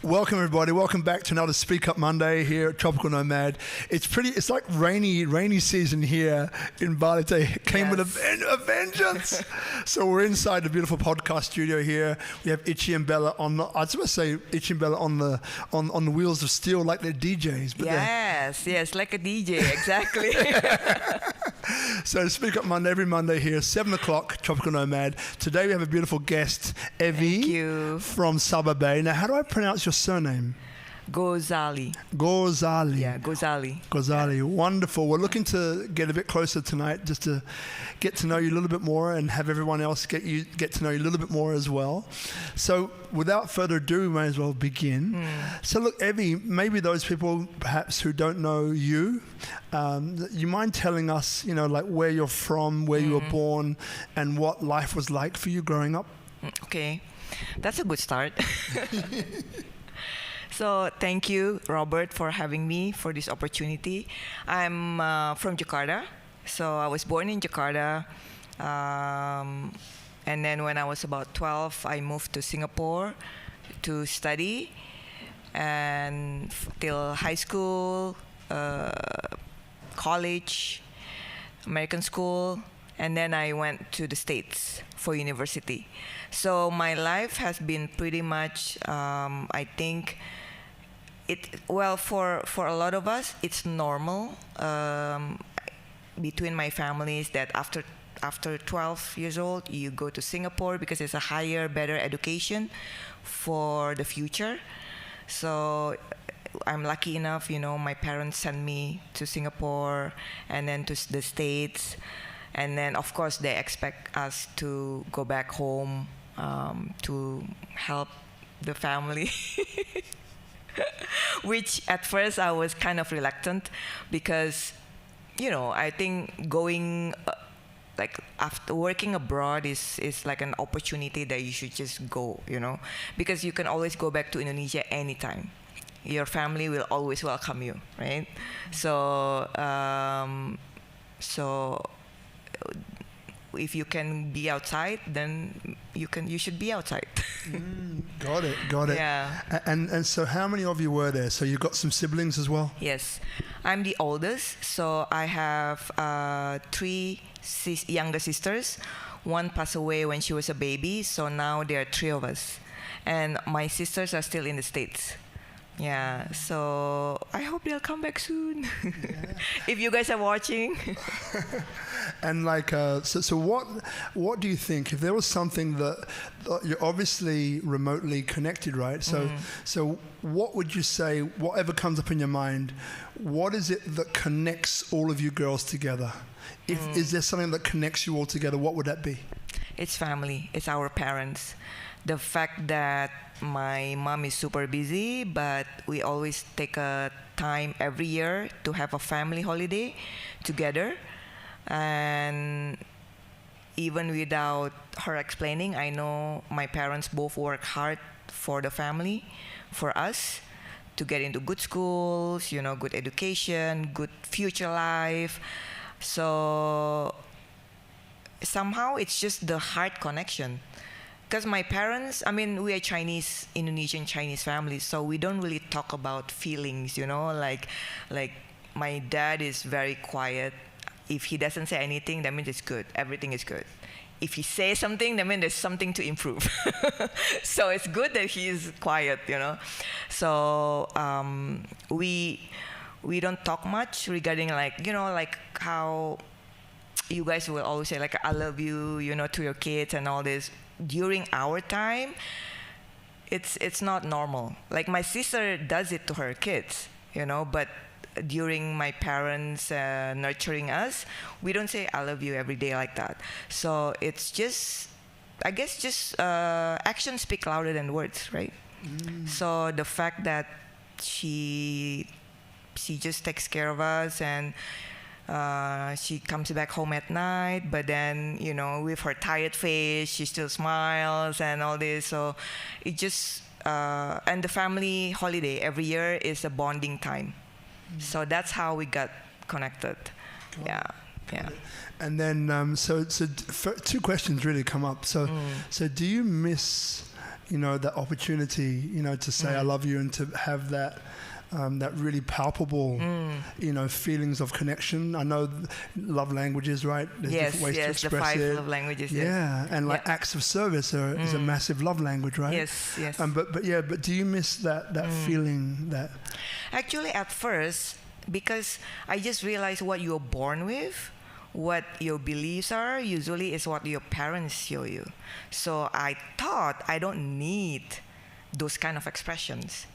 Welcome everybody. Welcome back to another SpeakuP Monday here at Tropical Nomad. It's like rainy season here in Bali. It came with a vengeance. So we're inside the beautiful podcast studio here. We have Itchy and Bella on the, I was supposed to say Itchy and Bella on the wheels of steel like they're DJs. But yes, like a DJ, exactly. So SpeakuP Monday, every Monday here, 7 o'clock, Tropical Nomad. Today we have a beautiful guest, Evy. Thank you. From Sababay. Now, how do I pronounce your surname? Gozali. Gozali. Yeah, Gozali. Gozali. Yeah. Wonderful. We're looking to get a bit closer tonight just to get to know you a little bit more and have everyone else get to know you a little bit more as well. So without further ado, we may as well begin. So look, Evy, maybe those people perhaps who don't know you, you mind telling us, like where you're from, where you were born, and what life was like for you growing up? Okay. That's a good start. So thank you, Robert, for having me for this opportunity. I'm from Jakarta. So I was born in Jakarta. And then when I was about 12, I moved to Singapore to study. And till high school, college, American school. And then I went to the States for university. So my life has been pretty much, I think, for a lot of us, it's normal between my families that after 12 years old, you go to Singapore because it's a higher, better education for the future. So I'm lucky enough, my parents sent me to Singapore and then to the States. And then, of course, they expect us to go back home to help the family. Which at first I was kind of reluctant because, I think going, after working abroad is like an opportunity that you should just go, because you can always go back to Indonesia anytime. Your family will always welcome you, right? So if you can be outside, then you should be outside. Got it. Yeah. And so how many of you were there? So you've got some siblings as well? Yes. I'm the oldest, so I have three younger sisters. One passed away when she was a baby, so now there are three of us. And my sisters are still in the States. Yeah, so I hope they'll come back soon. Yeah. If you guys are watching. And so what do you think if there was something that you're obviously remotely connected, right? So what would you say, whatever comes up in your mind, what is it that connects all of you girls together? Is there something that connects you all together? What would that be? It's family. It's our parents. The fact that my mom is super busy, but we always take a time every year to have a family holiday together. And even without her explaining, I know my parents both work hard for the family, for us, to get into good schools, good education, good future life. So somehow it's just the heart connection. Because my parents, we are Indonesian Chinese families, so we don't really talk about feelings, like my dad is very quiet. If he doesn't say anything, that means it's good. Everything is good. If he says something, that means there's something to improve. So it's good that he is quiet, So we don't talk much regarding like how you guys will always say like I love you, to your kids and all this. During our time, it's not normal. Like my sister does it to her kids, but during my parents nurturing us, we don't say I love you every day like that. So it's just, I guess, actions speak louder than words, right? So the fact that she just takes care of us and she comes back home at night, but then, with her tired face, she still smiles and all this. So it just, and the family holiday every year is a bonding time. So that's how we got connected. Yeah. And then, so two questions really come up. So do you miss that opportunity, to say I love you and to have that really palpable, feelings of connection. I know love languages, right? There's different ways to express the 5 it. love languages. Yeah, and like acts of service is a massive love language, right? Yes. But do you miss that feeling that? Actually, at first, because I just realized what you're born with, what your beliefs are, usually is what your parents show you. So I thought I don't need those kind of expressions,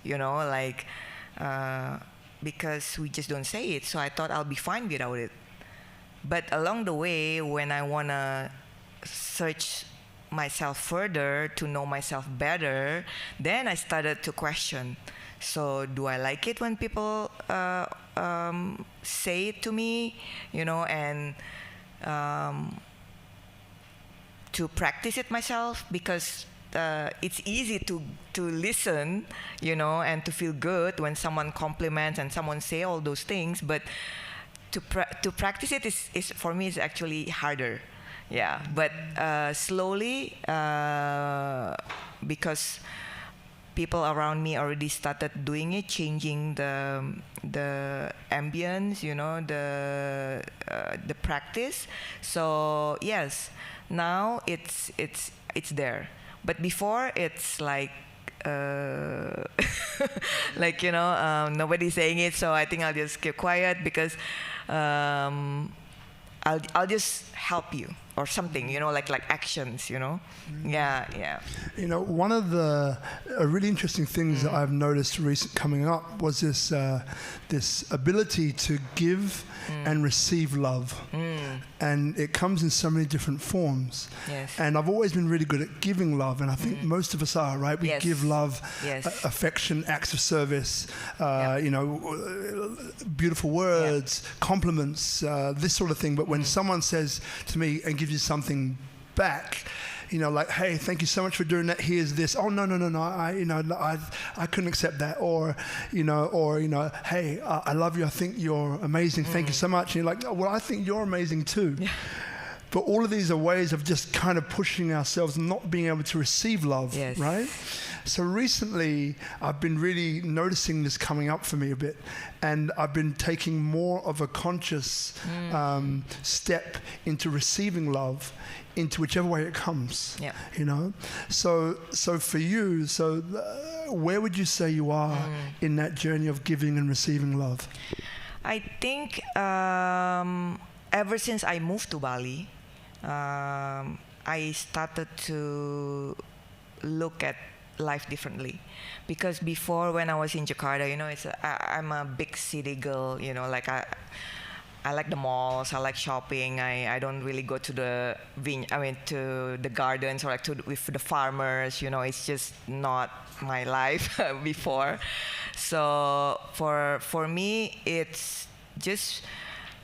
because we just don't say it. So I thought I'll be fine without it. But along the way, when I want to search myself further to know myself better, then I started to question. So do I like it when people say it to me, and to practice it myself, because it's easy to listen, and to feel good when someone compliments and someone say all those things, but to practice it is for me is actually harder. Yeah, but slowly, because people around me already started doing it, changing the ambience, the practice. So yes, now it's there. But before it's like nobody's saying it, so I think I'll just keep quiet because I'll just help you or something, like actions, Yeah. One of the really interesting things that I've noticed coming up was this ability to give and receive love. And it comes in so many different forms. Yes. And I've always been really good at giving love, and I think most of us are, right? We give love, affection, acts of service, beautiful words, compliments, this sort of thing. But when someone says to me and gives you something back, like, hey, thank you so much for doing that. Here's this. Oh, no. I couldn't accept that. Or hey, I love you. I think you're amazing. Thank you so much. And you're like, oh, well, I think you're amazing too. Yeah. But all of these are ways of just kind of pushing ourselves, not being able to receive love, right? So recently, I've been really noticing this coming up for me a bit, and I've been taking more of a conscious step into receiving love, into whichever way it comes. Yeah. So for you, where would you say you are in that journey of giving and receiving love? I think ever since I moved to Bali, I started to look at life differently, because before, when I was in Jakarta, I'm a big city girl. I like the malls. I like shopping. I don't really go to the to the gardens or with the farmers. It's just not my life before. So for me, it's just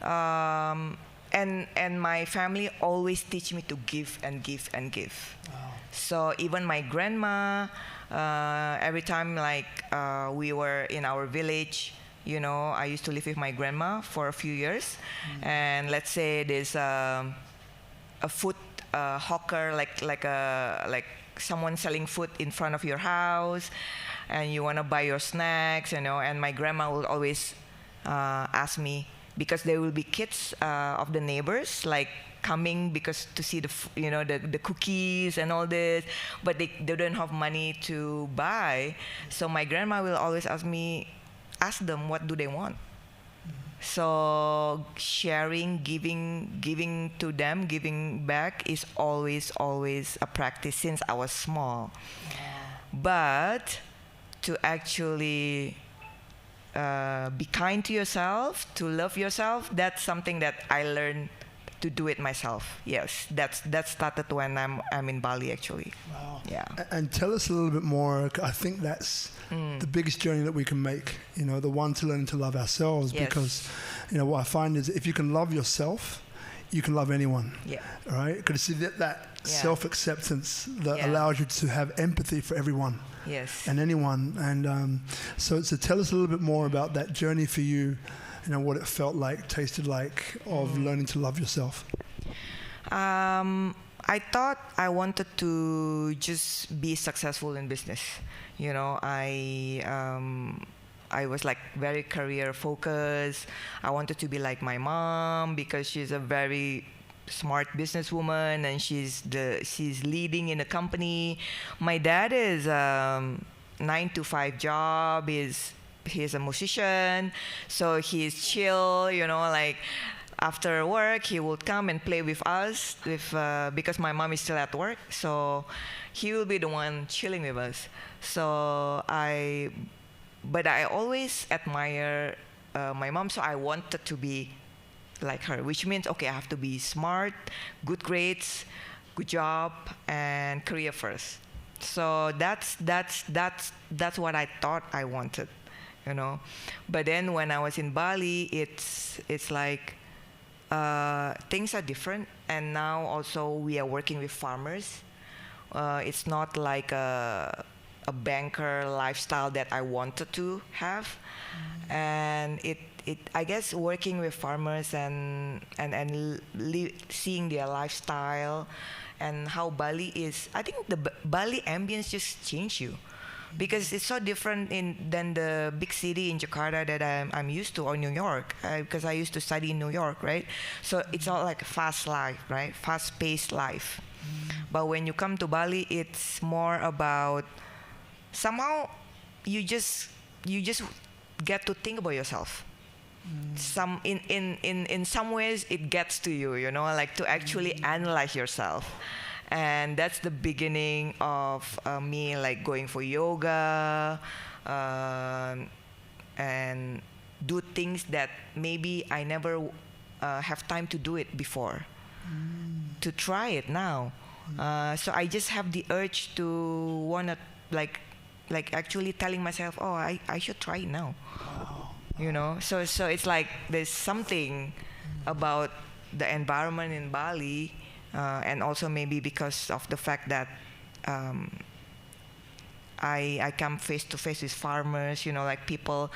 and my family always teach me to give and give and give. Wow. So even my grandma, every time we were in our village, I used to live with my grandma for a few years, and let's say there's a food hawker, like someone selling food in front of your house, and you want to buy your snacks, and my grandma will always ask me, because there will be kids of the neighbors coming because to see the cookies and all this, but they don't have money to buy. So my grandma will always ask them what do they want. So sharing, giving to them, giving back is always a practice since I was small. But to actually be kind to yourself, to love yourself, that's something that I learned to do it myself. Yes, that started when I'm in Bali, actually. Wow. Yeah. And tell us a little bit more. I think that's the biggest journey that we can make. The one to learn to love ourselves. Yes. Because what I find is if you can love yourself, you can love anyone. Yeah. Right? Because see that self-acceptance that allows you to have empathy for everyone. Yes. And anyone. And so tell us a little bit more about that journey for you. What it felt like, tasted like, of learning to love yourself. I thought I wanted to just be successful in business. You know, I was like very career focused. I wanted to be like my mom because she's a very smart businesswoman and she's leading in a company. My dad is 9 to 5 job. He's a musician, so he's chill. You know, like after work he would come and play with us because my mom is still at work, so he will be the one chilling with us. But I always admire my mom, so I wanted to be like her, which means okay, I have to be smart, good grades, good job, and career first. So that's what I thought I wanted, you know. But then when I was in Bali, it's like things are different, and now also we are working with farmers. It's not like a banker lifestyle that I wanted to have, and I guess working with farmers and seeing their lifestyle and how Bali is. I think the Bali ambience just changed you, because it's so different than the big city in Jakarta that I'm used to, or New York, because I used to study in New York, right? So it's all like a fast life, right? Fast-paced life. But when you come to Bali, it's more about somehow you just get to think about yourself. In some ways it gets to you, you know, like to actually analyze yourself. And that's the beginning of me like going for yoga and do things that maybe I never have time to do it before, to try it now. So I just have the urge to wanna like actually telling myself, oh, I should try it now. You know, so it's like there's something about the environment in Bali, and also maybe because of the fact that I come face to face with farmers, you know, like people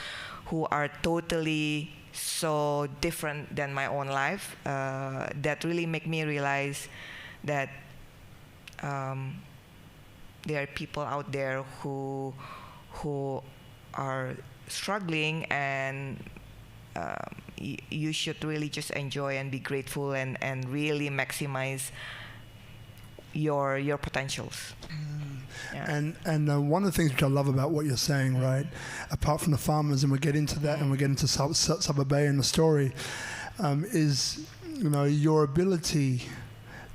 who are totally so different than my own life, that really make me realize that there are people out there who are struggling, and you should really just enjoy and be grateful and really maximize your potentials. Yeah. And one of the things which I love about what you're saying, right, apart from the farmers, and we'll get into that, and we'll get into Sababay and the story, is, you know, your ability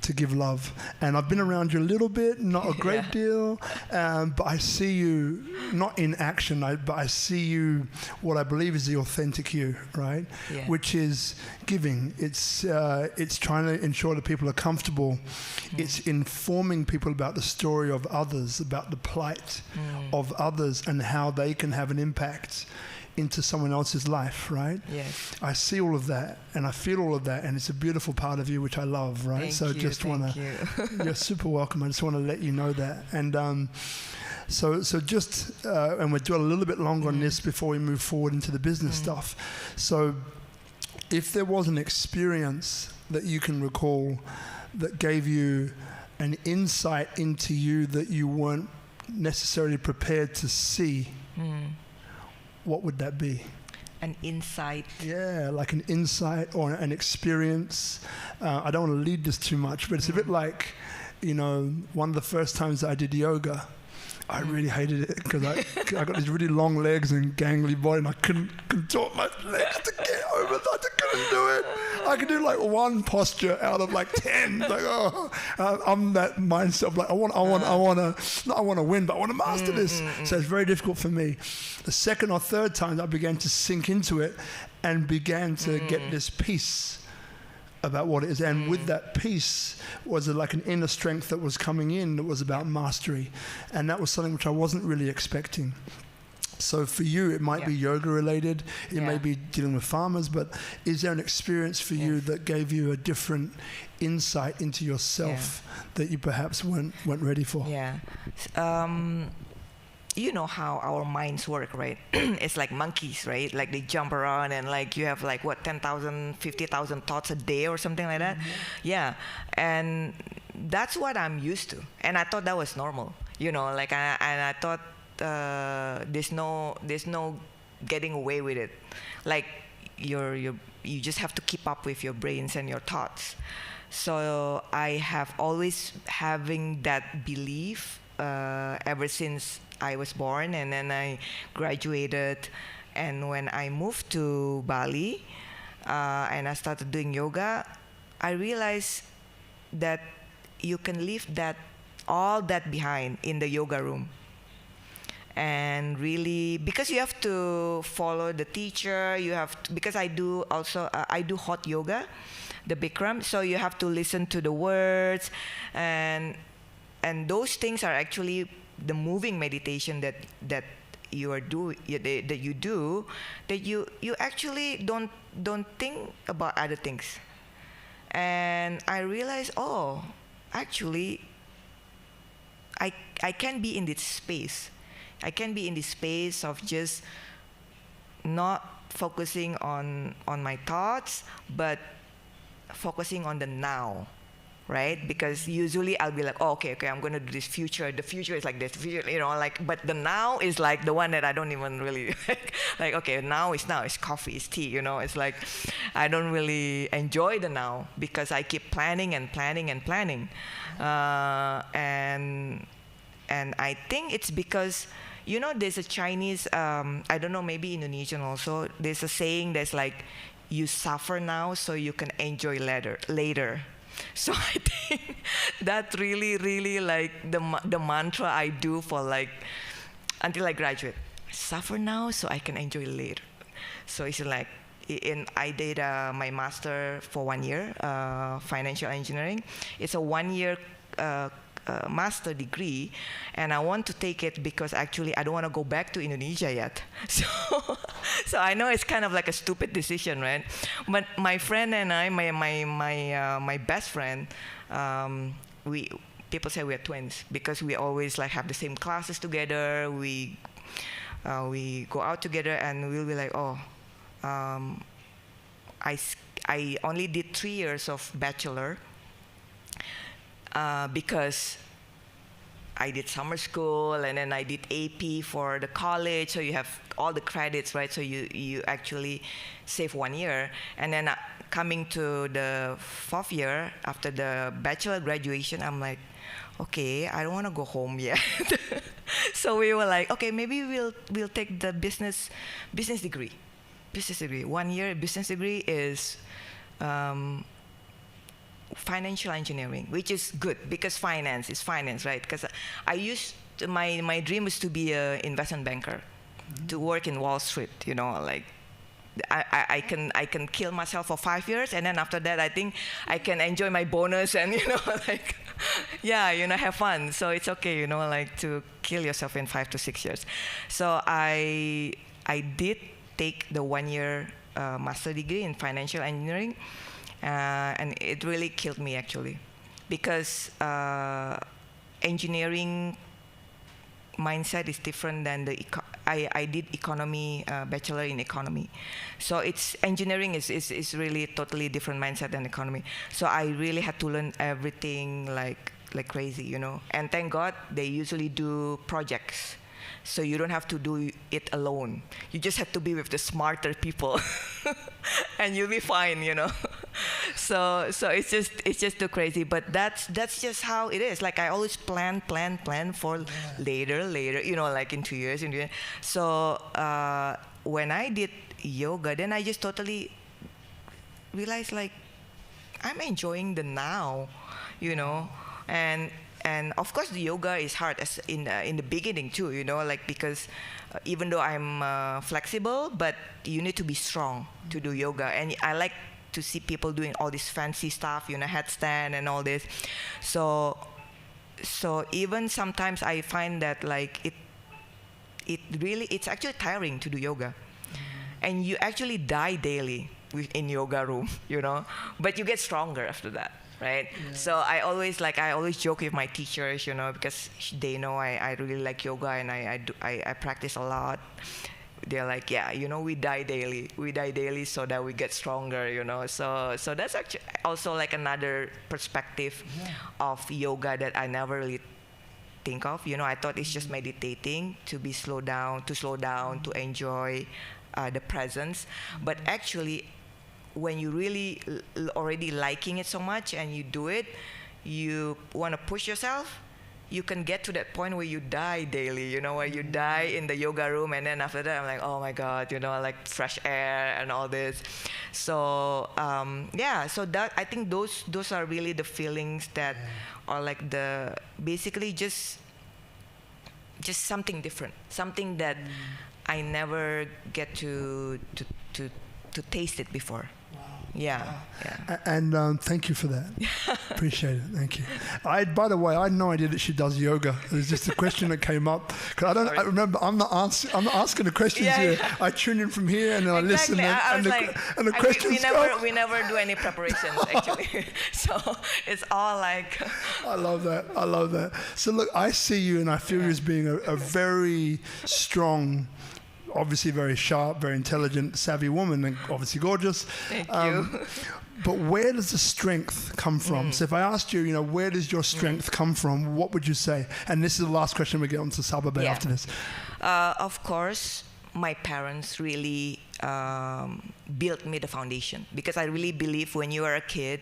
to give love. And I've been around you a little bit, not a great deal, but I see you not in action, but I see you, what I believe is the authentic you, right? Yeah. Which is giving. It's trying to ensure that people are comfortable. It's informing people about the story of others, about the plight of others, and how they can have an impact into someone else's life, right? Yes. I see all of that and I feel all of that, and it's a beautiful part of you which I love, right? Thank you. You're super welcome. I just want to let you know that. And so just and we'll do a little bit longer on this before we move forward into the business stuff. So if there was an experience that you can recall that gave you an insight into you that you weren't necessarily prepared to see, what would that be? An insight. Yeah, like an insight or an experience. I don't want to lead this too much, but it's a bit like, you know, one of the first times that I did yoga, I really hated it because I got these really long legs and gangly body, and I couldn't contort my legs to get over that. I couldn't do it. I could do like one posture out of like 10. Like, I'm that mindset of like, I want to win, but I want to master this. So it's very difficult for me. The second or third time I began to sink into it and began to get this peace about what it is, and with that peace was like an inner strength that was coming in that was about mastery, and that was something which I wasn't really expecting. So for you it might be yoga related, it may be dealing with farmers, but is there an experience for you that gave you a different insight into yourself that you perhaps weren't ready for? You know how our minds work, right? It's like monkeys, right? Like they jump around and like you have like what, 10,000, 50,000 thoughts a day or something like that. Yeah. And that's what I'm used to, and I thought that was normal, you know. Like, and I thought there's no getting away with it. Like, you just have to keep up with your brains and your thoughts. So I have always having that belief ever since I was born, and then I graduated. And when I moved to Bali and I started doing yoga, I realized that you can leave all that behind in the yoga room. And really, because you have to follow the teacher, because I do hot yoga, the Bikram, so you have to listen to the words, and those things are actually the moving meditation that you actually don't think about other things. And I realized, actually I can be in this space. I can be in this space of just not focusing on my thoughts, but focusing on the now, right? Because usually I'll be like, okay, I'm going to do this future. The future is like this, you know, like, but the now is like the one that I don't even really like, okay, now, it's coffee, it's tea, you know. It's like, I don't really enjoy the now because I keep planning and planning and planning. And I think it's because, you know, there's a Chinese, I don't know, maybe Indonesian also, there's a saying that's like, you suffer now so you can enjoy later. So I think that really like the mantra I do for like until I graduate. Suffer now so I can enjoy later. So it's like, I did my master for 1 year, financial engineering. It's a 1 year master degree, and I want to take it because actually I don't want to go back to Indonesia yet. So I know it's kind of like a stupid decision, right? But my friend and I, my best friend, people say we're twins because we always like have the same classes together. We go out together, and we'll be like, I only did 3 years of bachelor. Because I did summer school, and then I did AP for the college, so you have all the credits, right? So you actually save 1 year. And then coming to the 4th year, after the bachelor graduation, I'm like, okay, I don't want to go home yet. So we were like, okay, maybe we'll take the business degree. 1 year business degree is financial engineering, which is good because finance is finance, right? Because my dream was to be an investment banker, to work in Wall Street, you know, like I can kill myself for 5 years, and then after that I think I can enjoy my bonus and, you know, like, yeah, you know, have fun. So it's okay, you know, like to kill yourself in 5 to 6 years. So I did take the 1 year master degree in financial engineering. And it really killed me actually, because engineering mindset is different than I did economy, bachelor in economy. So engineering is really totally different mindset than economy. So I really had to learn everything like crazy, you know. And thank God they usually do projects. So you don't have to do it alone. You just have to be with the smarter people, and you'll be fine, you know. So it's just too crazy. But that's just how it is. Like I always plan for later, you know, like in 2 years. So when I did yoga, then I just totally realized like I'm enjoying the now, you know, and of course the yoga is hard as in the beginning too, you know, like because even though I'm flexible, but you need to be strong to do yoga. And I like to see people doing all this fancy stuff, you know, headstand and all this. So even sometimes I find that like it's actually tiring to do yoga, and you actually die daily in yoga room, you know, but you get stronger after that. Right. Yeah. So I always joke with my teachers, you know, because they know I really like yoga, and I practice a lot. they're like, yeah, we die daily so that we get stronger, so that's actually also like another perspective of yoga that I never really think of. I thought it's just meditating to slow down, to enjoy the presence. But actually, when you really already liking it so much and you do it, you want to push yourself, you can get to that point where you die daily, where you die in the yoga room, and then after that I'm like, oh my God, like fresh air and all this. So so that I think those are really the feelings that are like basically just something different, something that I never get to taste it before. Yeah. And thank you for that. Appreciate it. Thank you. By the way, I had no idea that she does yoga. It was just a question that came up. Cause I remember. I'm not asking the questions here. I tune in from here and then I listen. And the questions we never do any preparations actually. So it's all like. I love that. So look, I see you and I feel you as being a very strong, obviously very sharp, very intelligent, savvy woman, and obviously gorgeous. Thank you. But where does the strength come from? So if I asked you, where does your strength come from, what would you say? And this is the last question we get on to Sababay after this. Of course, my parents really built me the foundation, because I really believe when you are a kid,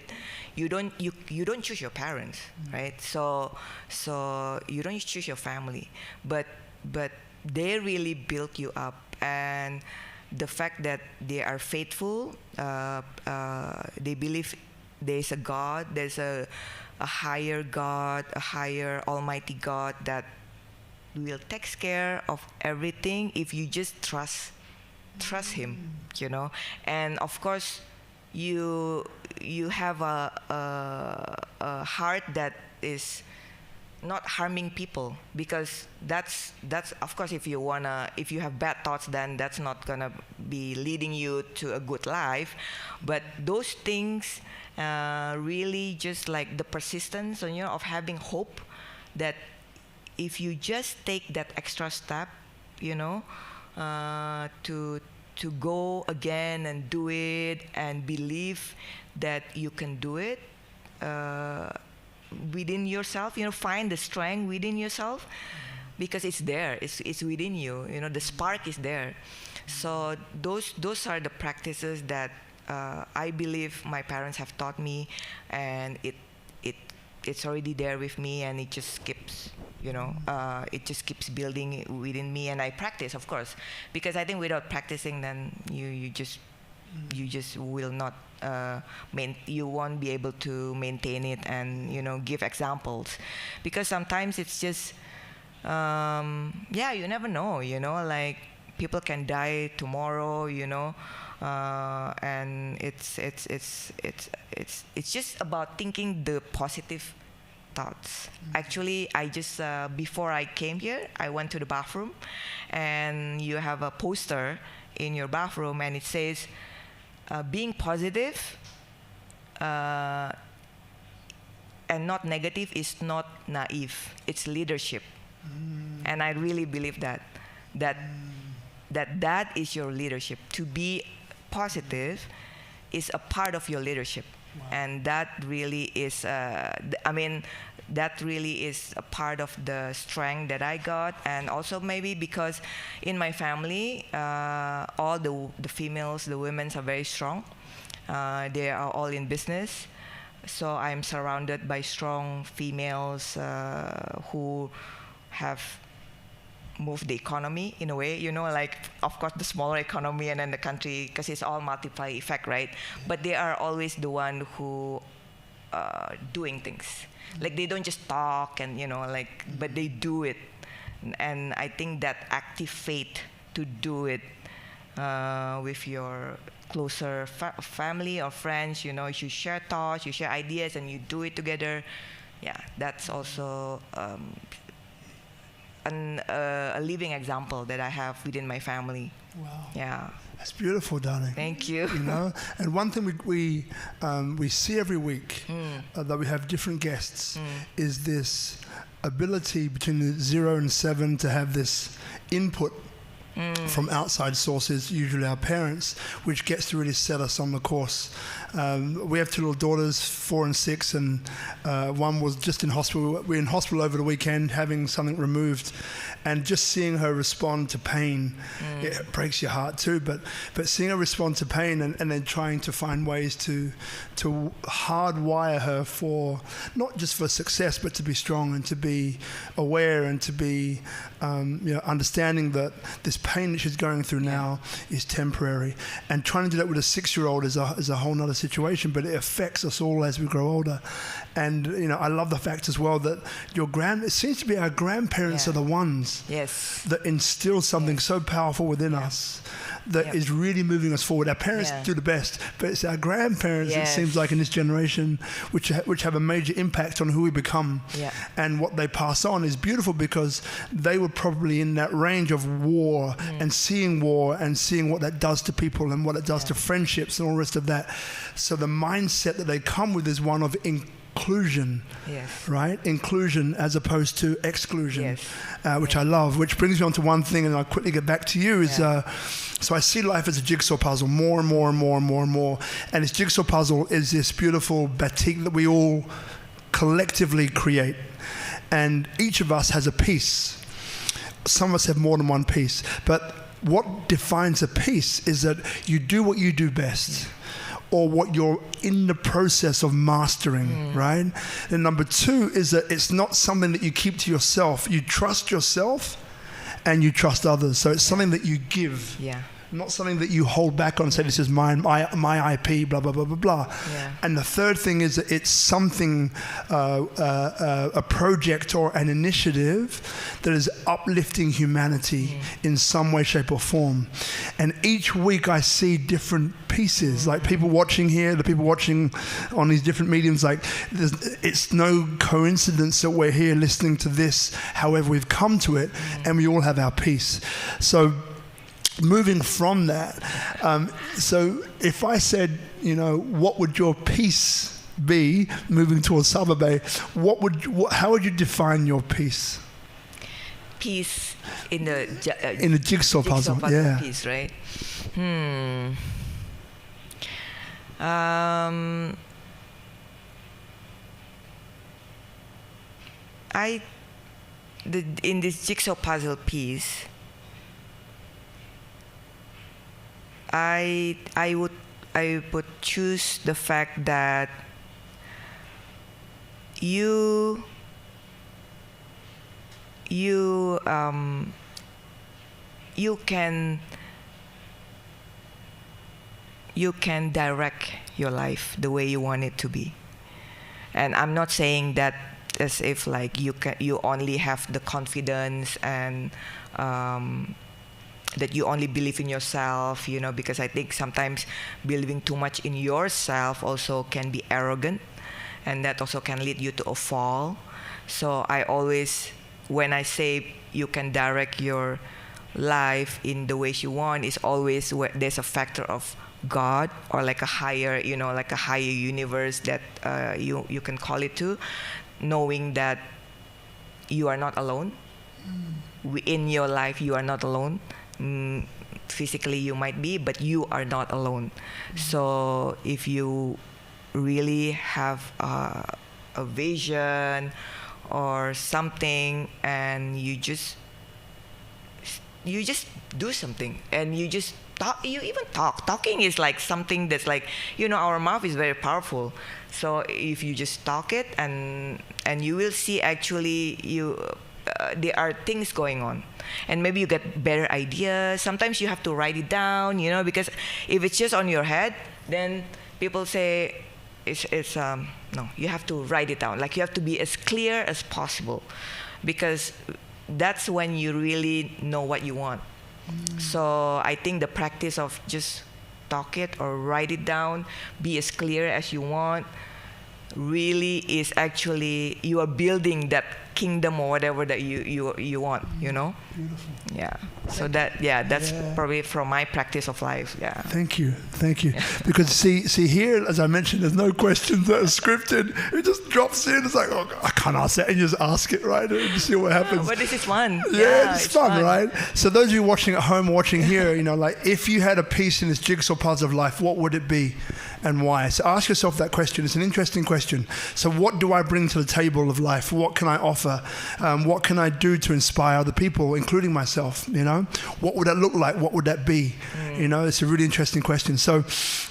you don't choose your parents, right? So you don't choose your family, but they really built you up, and the fact that they are faithful, they believe there's a God, there's a higher God, a higher almighty God that will take care of everything if you just trust him, and of course you have a heart that is not harming people, because that's of course, if you have bad thoughts, then that's not gonna be leading you to a good life. But those things really just like the persistence of having hope, that if you just take that extra step, to go again and do it and believe that you can do it within yourself, find the strength within yourself, because it's there, it's within you, the spark is there. So those are the practices that I believe my parents have taught me, and it's already there with me, and it just keeps it just keeps building within me, and I practice, of course, because I think without practicing, then you just will not you won't be able to maintain it and give examples, because sometimes it's just you never know, like people can die tomorrow, and it's just about thinking the positive thoughts. Actually, I just before I came here, I went to the bathroom, and you have a poster in your bathroom, and it says being positive and not negative is not naive, it's leadership. And I really believe that is your leadership. To be positive is a part of your leadership. Wow. And that really is that really is a part of the strength that I got. And also maybe because in my family, all the females, the women are very strong. They are all in business. So I'm surrounded by strong females who have moved the economy in a way, like, of course, the smaller economy and then the country, because it's all multiply effect, right? But they are always the one who doing things. Like, they don't just talk and, but they do it. And I think that active faith to do it with your closer family or friends, you share thoughts, you share ideas, and you do it together. Yeah, that's also a living example that I have within my family. Wow. Yeah. That's beautiful, darling. Thank you. And one thing we see every week that we have different guests is this ability between the 0 and 7 to have this input from outside sources, usually our parents, which gets to really set us on the course. We have two little daughters, 4 and 6, and one was just in hospital. We were in hospital over the weekend having something removed, and just seeing her respond to pain, it breaks your heart too, but seeing her respond to pain and then trying to find ways to hardwire her for, not just for success, but to be strong and to be aware and to be understanding that this pain that she's going through now is temporary. And trying to do that with a 6-year-old is a whole nother situation, but it affects us all as we grow older. And I love the fact as well that it seems to be our grandparents are the ones that instill something so powerful within us that is really moving us forward. Our parents do the best, but it's our grandparents, it seems like, in this generation, which have a major impact on who we become. And what they pass on is beautiful, because they were probably in that range of war and seeing what that does to people and what it does to friendships and all the rest of that. So the mindset that they come with is one of inclusion, right? Inclusion as opposed to exclusion, which I love. Which brings me on to one thing, and I'll quickly get back to you. Is so I see life as a jigsaw puzzle, more and more and more and more and more. And this jigsaw puzzle is this beautiful batik that we all collectively create, and each of us has a piece. Some of us have more than one piece, but what defines a piece is that you do what you do best, or what you're in the process of mastering, right? And number 2 is that it's not something that you keep to yourself. You trust yourself and you trust others. So it's something that you give. Not something that you hold back on and say, this is mine, my IP, blah, blah, blah, blah, blah. And the third thing is that it's something, a project or an initiative that is uplifting humanity in some way, shape or form. And each week I see different pieces, like people watching here, the people watching on these different mediums, like it's no coincidence that we're here listening to this, however we've come to it, and we all have our piece. So moving from that, so if I said, what would your piece be moving towards Sababay, how would you define your piece? Piece in the in the jigsaw puzzle, piece, right? In this jigsaw puzzle piece, I would choose the fact that you can direct your life the way you want it to be. And I'm not saying that as if like you only have the confidence and that you only believe in yourself, because I think sometimes believing too much in yourself also can be arrogant, and that also can lead you to a fall. So I always, when I say you can direct your life in the ways you want, is always where there's a factor of God, or like a higher, like a higher universe that you can call it to, knowing that you are not alone. In your life, you are not alone. Physically you might be, but you are not alone. So if you really have a vision or something, and you just do something, and you just talk. You even talk. Talking is like something that's like, our mouth is very powerful. So if you just talk it, and you will see actually there are things going on, and maybe you get better ideas. Sometimes you have to write it down, because if it's just on your head, then people say it's no, you have to write it down. Like, you have to be as clear as possible, because that's when you really know what you want. So I think the practice of just talk it or write it down, be as clear as you want, really is actually you are building that kingdom or whatever that you want, you know. Beautiful. Yeah. So that's probably from my practice of life. Yeah. Thank you. Because see here, as I mentioned, there's no questions that are scripted. It just drops in. It's like, oh, I can't ask that, and you just ask it, right, and see what happens. But this is fun. Yeah, it's fun, right? So those of you watching at home, watching here, you know, like if you had a piece in this jigsaw puzzle of life, what would it be, and why? So ask yourself that question. It's an interesting question. So what do I bring to the table of life? What can I offer? What can I do to inspire other people, including myself? You know, what would that look like? What would that be? You know, it's a really interesting question. So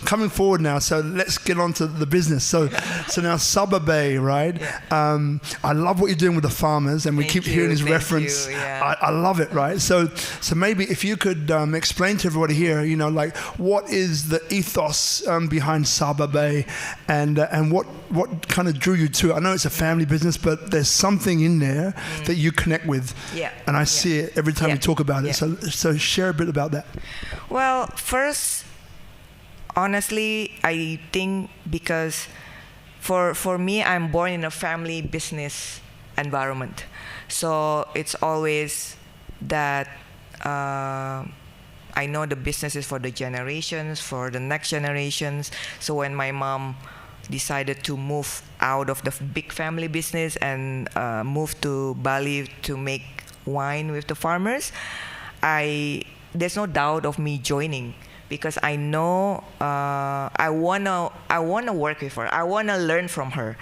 coming forward now, so let's get on to the business. So now Sababay, right? Yeah. I love what you're doing with the farmers, and we keep hearing this reference. Yeah. I love it, right? So maybe if you could explain to everybody here, you know, like what is the ethos behind Sababay, and what kind of drew you to it? I know it's a family business, but there's something in there that you connect with. Yeah. And I see it every time we talk about it. So share a bit about that. Well, first, honestly, I think because for me, I'm born in a family business environment. So it's always that I know the business is for the generations, for the next generations. So when my mom decided to move out of the big family business and move to Bali to make wine with the farmers, there's no doubt of me joining, because I know I wanna work with her. I wanna learn from her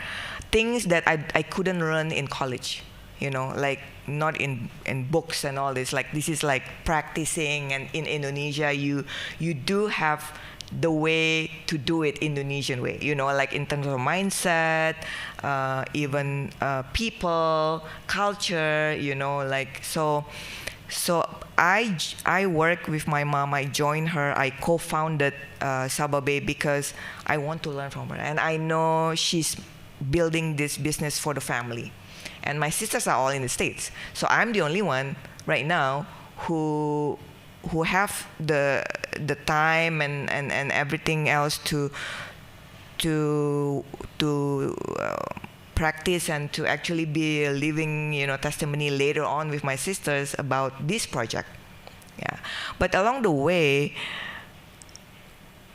things that I couldn't learn in college. You know, like not in books and all this. Like this is like practicing, and in Indonesia you do have the way to do it Indonesian way. You know, like in terms of mindset, even people, culture. You know, like so I work with my mom. I joined her. I co-founded Sababay because I want to learn from her, and I know she's building this business for the family. And my sisters are all in the States, so I'm the only one right now who have the time and everything else to practice and to actually be a living, you know, testimony later on with my sisters about this project. Yeah, but along the way,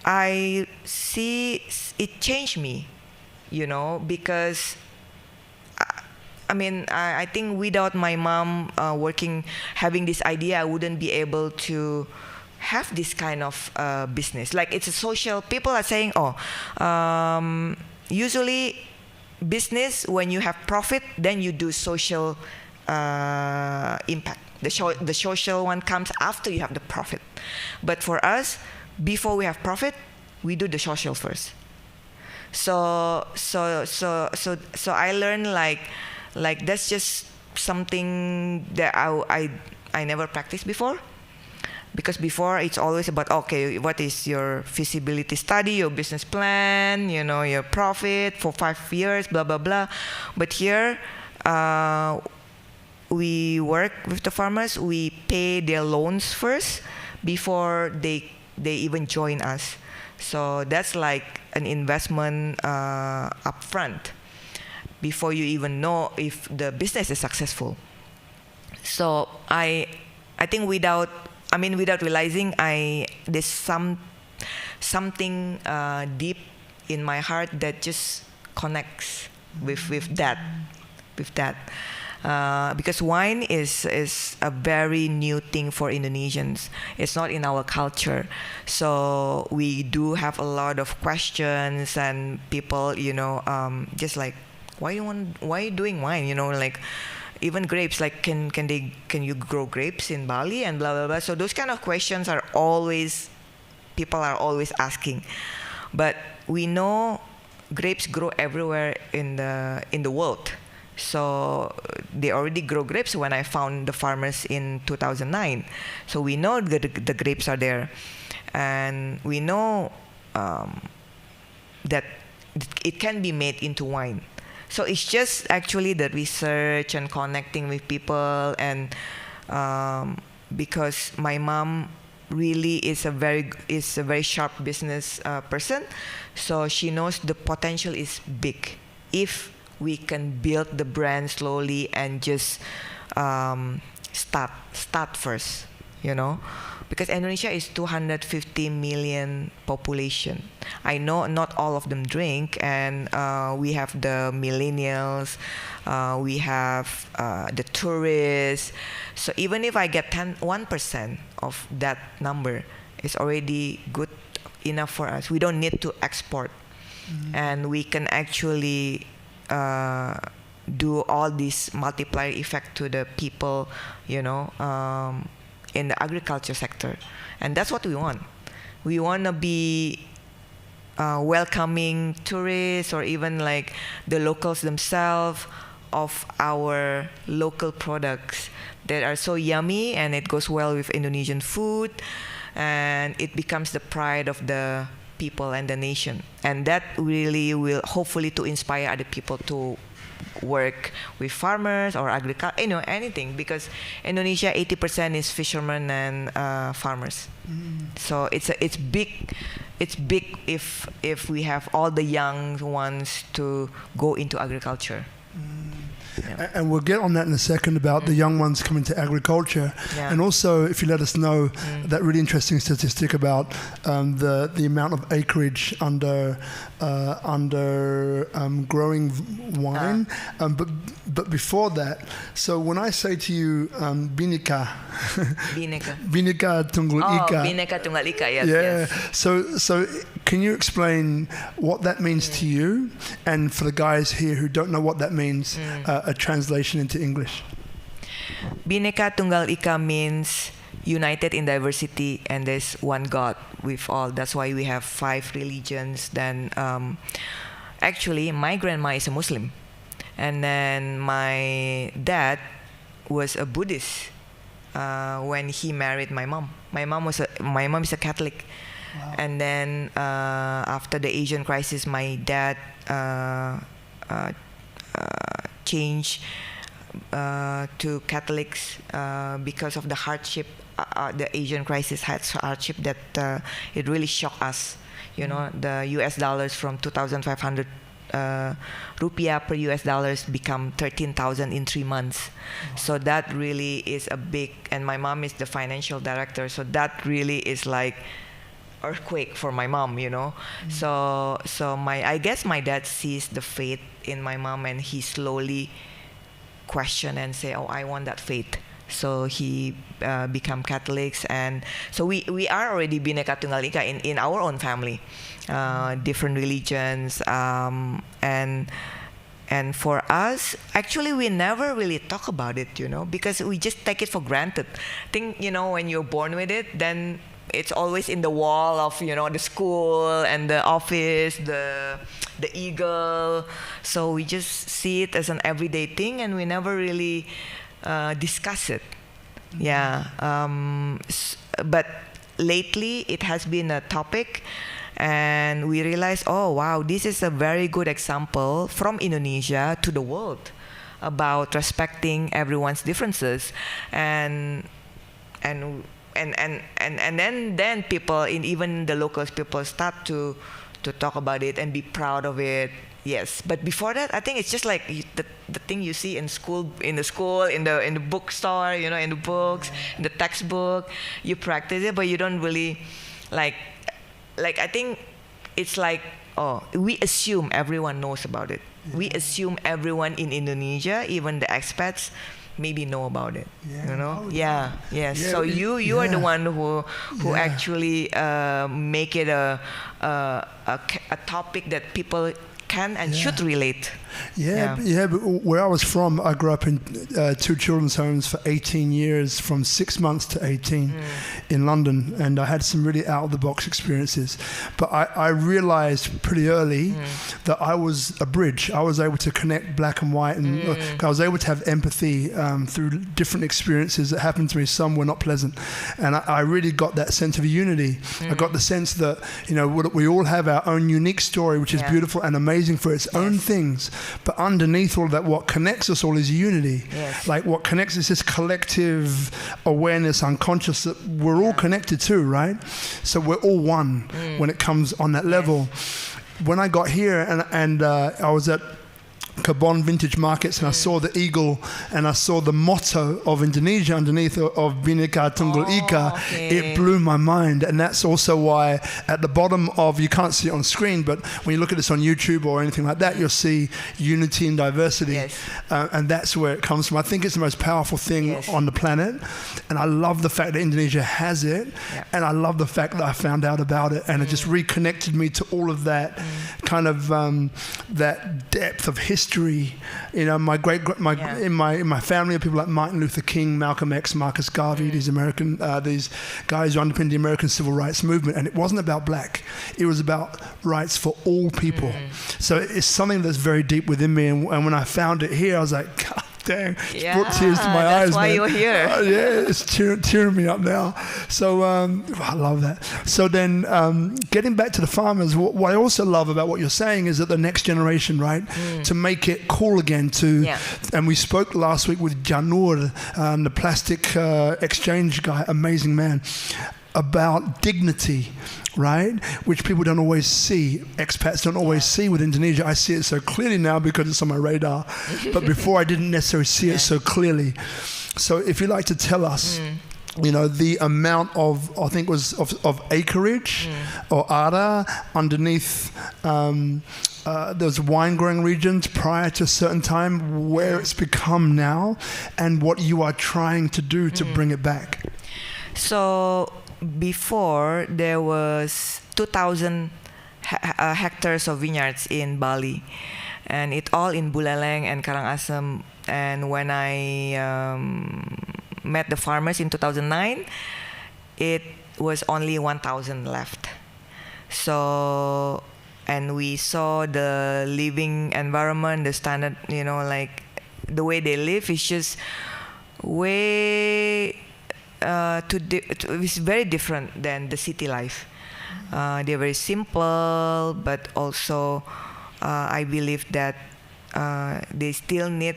I see it changed me, you know, because I mean, I think without my mom having this idea, I wouldn't be able to have this kind of business. Like it's a social. People are saying, usually business, when you have profit, then you do social impact. The social one comes after you have the profit. But for us, before we have profit, we do the social first. So I learned like that's just something that I never practiced before, because before it's always about, okay, what is your feasibility study, your business plan, you know, your profit for 5 years, blah blah blah. But here we work with the farmers. We pay their loans first before they even join us. So that's like an investment upfront before you even know if the business is successful. So I think without realizing, there's something deep in my heart that just connects with that. Because wine is a very new thing for Indonesians. It's not in our culture, so we do have a lot of questions, and people, you know, just like, why are you doing wine? You know, like even grapes. Like, can you grow grapes in Bali and blah blah blah. So those kind of questions people are always asking, but we know grapes grow everywhere in the world. So they already grow grapes when I found the farmers in 2009. So we know the grapes are there, and we know that it can be made into wine. So it's just actually the research and connecting with people, and because my mom really is a very sharp business person, so she knows the potential is big. if we can build the brand slowly and just start first, you know, because Indonesia is 250 million population. I know not all of them drink, and we have the millennials, we have the tourists. So even if I get 1% of that number, it's already good enough for us. We don't need to export, and we can actually do all this multiplier effect to the people, you know, in the agriculture sector. And that's what we want. We want to be welcoming tourists, or even like the locals themselves, of our local products that are so yummy, and it goes well with Indonesian food, and it becomes the pride of the people and the nation. And that really will hopefully to inspire other people to work with farmers or agriculture, you know, anything, because Indonesia 80% is fishermen and farmers. So it's big if we have all the young ones to go into agriculture. Yeah. And we'll get on that in a second about the young ones coming to agriculture. Yeah. And also, if you let us know that really interesting statistic about the amount of acreage under growing wine. But before that, so when I say to you, Bhinneka Tunggal Ika. Oh, Bhinneka Tunggal Ika, yes. Yeah. Yes. So can you explain what that means to you, and for the guys here who don't know what that means, a translation into English? Bhinneka Tunggal Ika means united in diversity, and there's one God with all. That's why we have 5 religions. Then actually my grandma is a Muslim, and then my dad was a Buddhist when he married my mom. My mom is a Catholic. Wow. And then after the Asian crisis, my dad changed to Catholics because of the hardship. The Asian crisis had hardship that it really shocked us. You know, the US dollars from 2,500 rupiah per US dollars become 13,000 in 3 months. So that really is a big, and my mom is the financial director, so that really is like earthquake for my mom, you know. So I guess my dad sees the faith in my mom, and he slowly question and say, oh, I want that faith. So he become Catholics, and so we are already Bhinneka Tunggal Ika in our own family, different religions, and for us, actually, we never really talk about it, you know, because we just take it for granted. I think, you know, when you're born with it, then it's always in the wall of, you know, the school and the office, the eagle. So we just see it as an everyday thing, and we never really discuss it. Yeah. But lately it has been a topic, and we realized, oh wow, this is a very good example from Indonesia to the world about respecting everyone's differences, and then people, even the locals, people start to talk about it and be proud of it. Yes, but before that, I think it's just like the thing you see in the bookstore, you know, in the books, in the textbook. You practice it, but you don't really like. I think it's like, oh, we assume everyone knows about it. Yeah. We assume everyone in Indonesia, even the expats, maybe know about it. Yeah. You know? Yeah. Yes. Yeah. So you are the one who actually make it a topic that people can and should relate. But where I was from, I grew up in 2 children's homes for 18 years, from 6 months to 18 in London, and I had some really out-of-the-box experiences. But I realized pretty early that I was a bridge. I was able to connect black and white, and I was able to have empathy through different experiences that happened to me. Some were not pleasant, and I really got that sense of unity. I got the sense that, you know, we all have our own unique story, which is beautiful and amazing for its own things. But underneath all that, what connects us all is unity. Yes. Like what connects us is collective awareness, unconscious, that we're all connected to, right? So we're all one when it comes on that level. When I got here and I was at Kebon vintage markets, and I saw the eagle, and I saw the motto of Indonesia underneath of Bhinneka Tunggal Ika. It blew my mind, and that's also why at the bottom of, you can't see it on screen, but when you look at this on YouTube or anything like that, you'll see unity and diversity, and that's where it comes from. I think it's the most powerful thing on the planet, and I love the fact that Indonesia has it, and I love the fact that I found out about it, and it just reconnected me to all of that kind of that depth of history. You know, in my family are people like Martin Luther King, Malcolm X, Marcus Garvey, these guys who underpinned the American Civil Rights Movement, and it wasn't about black, it was about rights for all people. So it's something that's very deep within me, and when I found it here, I was like, God dang, it's brought tears to my eyes. That's why you're here. It's tearing me up now. So I love that. So then getting back to the farmers, what I also love about what you're saying is that the next generation, right, to make it cool again, and we spoke last week with Janur, the plastic exchange guy, amazing man, about dignity, right? Which people don't always see. Expats don't always see with Indonesia. I see it so clearly now because it's on my radar. But before I didn't necessarily see it so clearly. So if you'd like to tell us, you know, the amount of, I think was of acreage or ara underneath those wine growing regions prior to a certain time, where it's become now, and what you are trying to do to bring it back. So before, there was 2,000 hectares of vineyards in Bali, and it all in Buleleng and Karangasem. And when I met the farmers in 2009, it was only 1,000 left. So, and we saw the living environment, the standard, you know, like the way they live is just way it's very different than the city life. They're very simple, but also I believe that they still need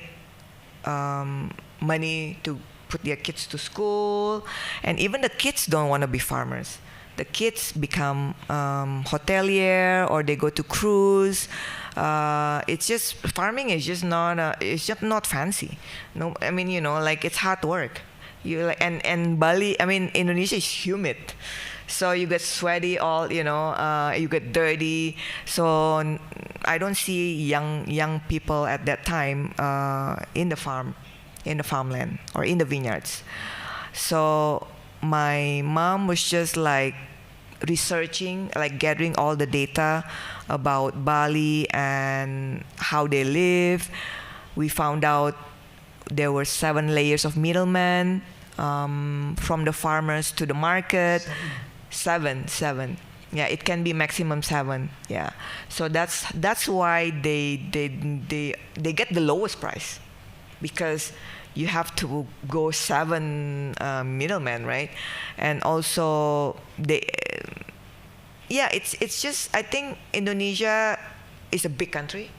money to put their kids to school, and even the kids don't want to be farmers. The kids become hotelier, or they go to cruise. It's just, farming is just not it's just not fancy. No, I mean, you know, like it's hard work. You like, and Bali, I mean, Indonesia is humid, so you get sweaty all, you know, you get dirty. So I don't see young people at that time in the farmland or in the vineyards. So my mom was just like researching, like gathering all the data about Bali and how they live. We found out there were 7 layers of middlemen, from the farmers to the market. Seven. Yeah, it can be maximum 7. Yeah, so that's why they get the lowest price, because you have to go 7 middlemen, right? And also it's just, I think Indonesia is a big country,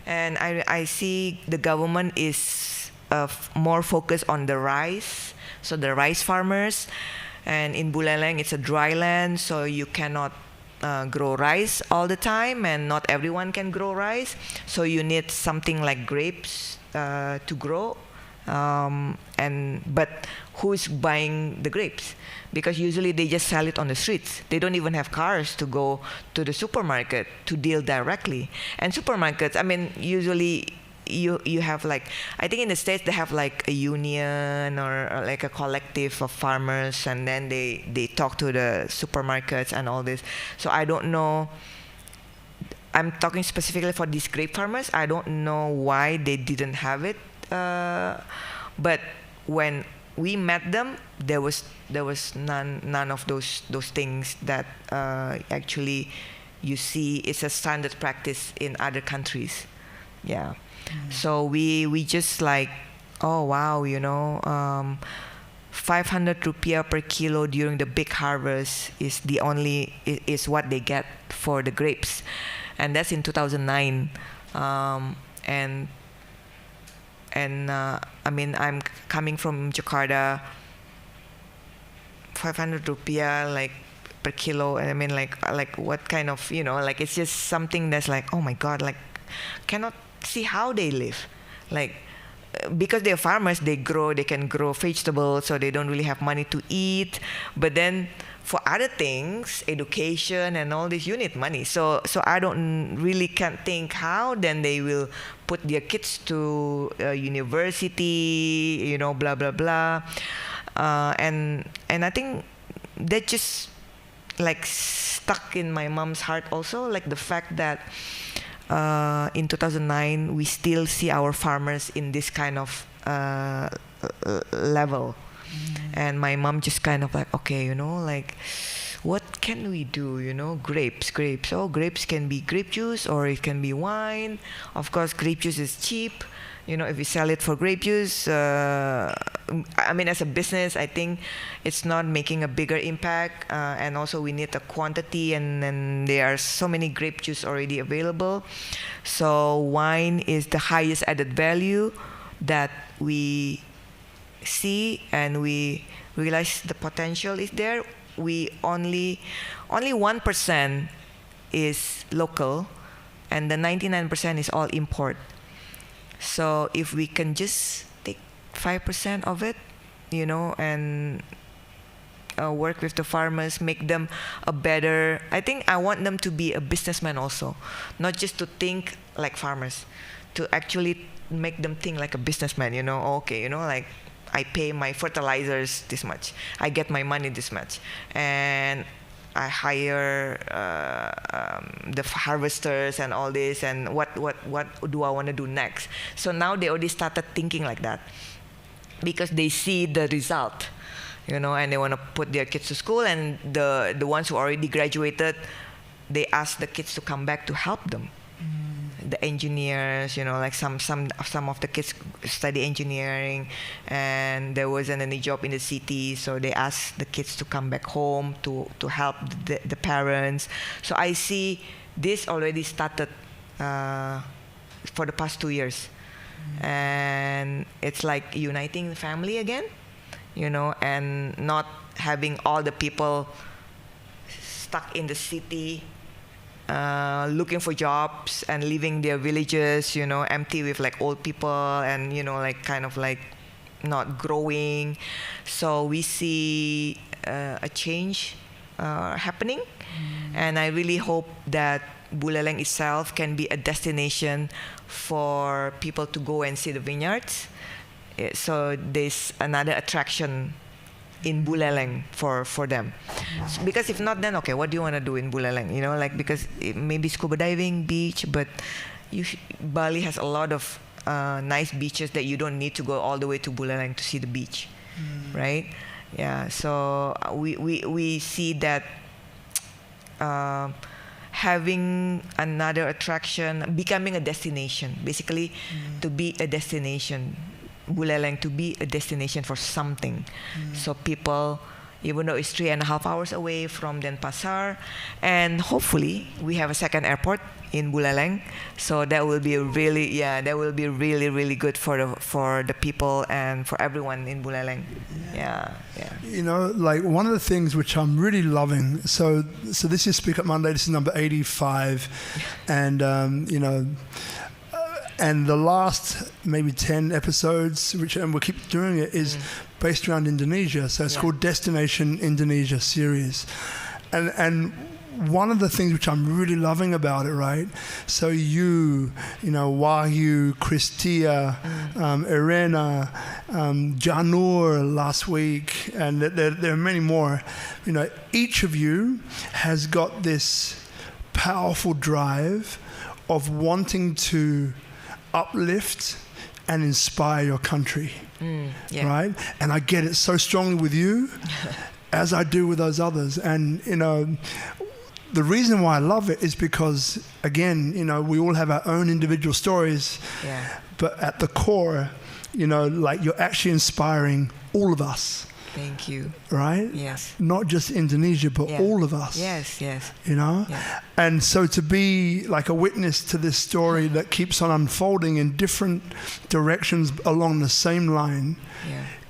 and I see the government is more focused on the rice, so the rice farmers. And in Buleleng, it's a dry land, so you cannot grow rice all the time, and not everyone can grow rice. So you need something like grapes to grow. But who's buying the grapes? Because usually they just sell it on the streets. They don't even have cars to go to the supermarket to deal directly. And supermarkets, I mean, usually you have like, I think in the States they have like a union or like a collective of farmers, and then they talk to the supermarkets and all this. So I don't know, I'm talking specifically for these grape farmers. I don't know why they didn't have it, but when we met them, there was none of those things that actually you see it's a standard practice in other countries. Yeah. So we just like, oh wow, you know, 500 rupiah per kilo during the big harvest is is what they get for the grapes, and that's in 2009. And I mean, I'm coming from Jakarta. 500 rupiah like per kilo, and I mean like what kind of, you know, like it's just something that's like, oh my god, like cannot see how they live. Like, because they're farmers, they can grow vegetables, so they don't really have money to eat. But then for other things, education and all this, you need money. So I can't think how then they will put their kids to university, you know, blah blah blah. And I think that just like stuck in my mom's heart also, like the fact that in 2009 we still see our farmers in this kind of level. And my mom just kind of like, okay, you know, like, what can we do? You know, grapes. Oh, grapes can be grape juice or it can be wine. Of course, grape juice is cheap. You know, if we sell it for grape juice, I mean, as a business, I think it's not making a bigger impact. And also we need a quantity, and there are so many grape juice already available. So wine is the highest added value that we see, and we realize the potential is there. We only 1% is local, and the 99% is all import. So if we can just take 5% of it, you know, and work with the farmers, make them a better, I think I want them to be a businessman also, not just to think like farmers, to actually make them think like a businessman, you know. Okay, you know, like, I pay my fertilizers this much, I get my money this much, and I hire the harvesters and all this, and what do I want to do next? So now they already started thinking like that because they see the result, you know, and they want to put their kids to school, and the ones who already graduated, they ask the kids to come back to help them. The engineers, you know, like some of the kids study engineering, and there wasn't any job in the city, so they asked the kids to come back home to help the parents. So I see this already started for the past 2 years, and it's like uniting the family again, you know, and not having all the people stuck in the city, looking for jobs and leaving their villages, you know, empty with like old people and, you know, like kind of like not growing. So we see a change happening, and I really hope that Buleleng itself can be a destination for people to go and see the vineyards. So there's another attraction in Buleleng for them. So, because if not, then okay, what do you want to do in Buleleng? You know, like, because maybe scuba diving, beach, but Bali has a lot of nice beaches that you don't need to go all the way to Buleleng to see the beach, right? Yeah. So we see that having another attraction, becoming a destination, basically, to be a destination. Buleleng to be a destination for something. So people, even though it's 3.5 hours away from Denpasar, and hopefully we have a second airport in Buleleng, so that will be really good for the people and for everyone in Buleleng. Yeah. You know, like, one of the things which I'm really loving, so this is SpeakuP Monday, this is number 85, and you know, and the last maybe 10 episodes, and we'll keep doing it, is based around Indonesia. So it's called Destination Indonesia Series. And one of the things which I'm really loving about it, right? So you know, Wahyu, Christia, Irena, Janur last week, and there are many more. You know, each of you has got this powerful drive of wanting to uplift and inspire your country, right? And I get it so strongly with you as I do with those others. And, you know, the reason why I love it is because, again, you know, we all have our own individual stories, but at the core, you know, like, you're actually inspiring all of us. Thank you. Right? Yes. Not just Indonesia, but all of us. Yes. You know? Yeah. And so to be like a witness to this story that keeps on unfolding in different directions along the same line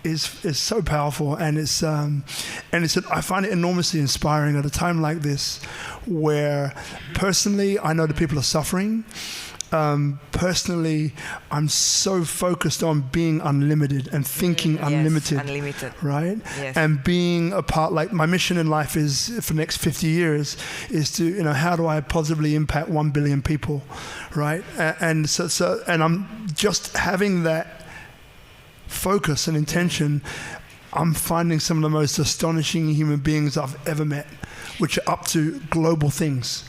is so powerful. And I find it enormously inspiring at a time like this, where personally I know the people are suffering. personally, I'm so focused on being unlimited and thinking unlimited. Unlimited. Right? Yes. And being a part, like my mission in life is, for the next 50 years, is to, how do I positively impact 1 billion people, right? And so I'm just having that focus and intention. I'm finding some of the most astonishing human beings I've ever met, which are up to global things.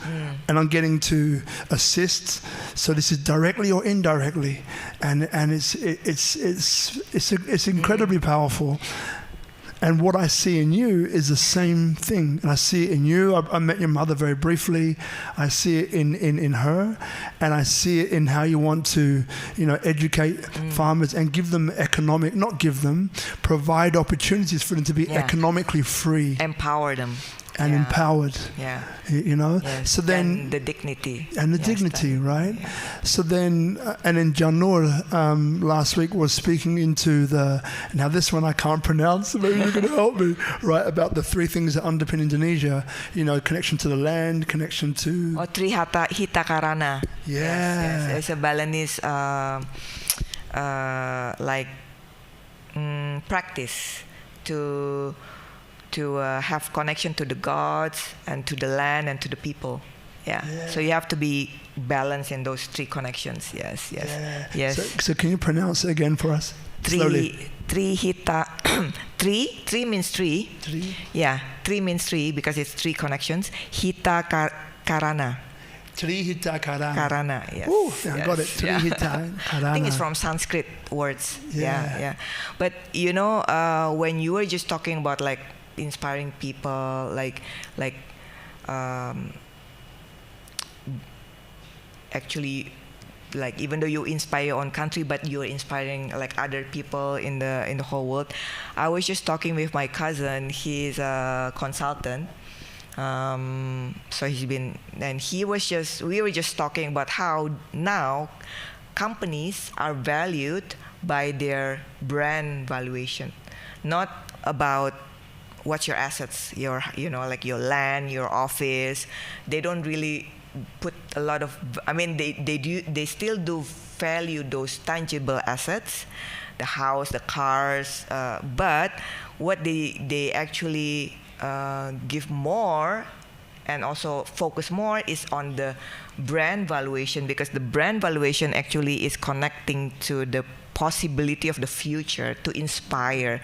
And I'm getting to assist. So this is directly or indirectly, and it's incredibly powerful. And what I see in you is the same thing. And I see it in you. I met your mother very briefly. I see it in her. And I see it in how you want to, educate farmers and give them provide opportunities for them to be economically free. Empower them. And empowered. Yeah. Yes. So then, and the dignity. And the dignity, right? Yeah. So then, and then Janur last week was speaking into now this one I can't pronounce, so maybe you're going to help me, right? About the 3 things that underpin Indonesia, connection to the land, connection to... Tri Hita Karana. Yeah. Yes. It's a Balinese, practice to have connection to the gods and to the land and to the people. Yeah. So you have to be balanced in those 3 connections. Yes. So can you pronounce it again for us? Slowly. Tri Hita. Tri means 3. 3. Yeah. 3 means 3 because it's 3 connections. Hita Karana. Tri Hita Karana. Karana, yes. Ooh, I got it. Tri Hita Karana. I think it's from Sanskrit words. Yeah. But when you were just talking about like inspiring people, actually, like even though you inspire your own country, but you're inspiring like other people in the whole world. I was just talking with my cousin. He's a consultant. So we were just talking about how now companies are valued by their brand valuation, not about what's your assets, like your land, your office. They don't really put a lot of, they still do value those tangible assets, the house, the cars, but what they actually give more and also focus more is on the brand valuation, because the brand valuation actually is connecting to the possibility of the future to inspire,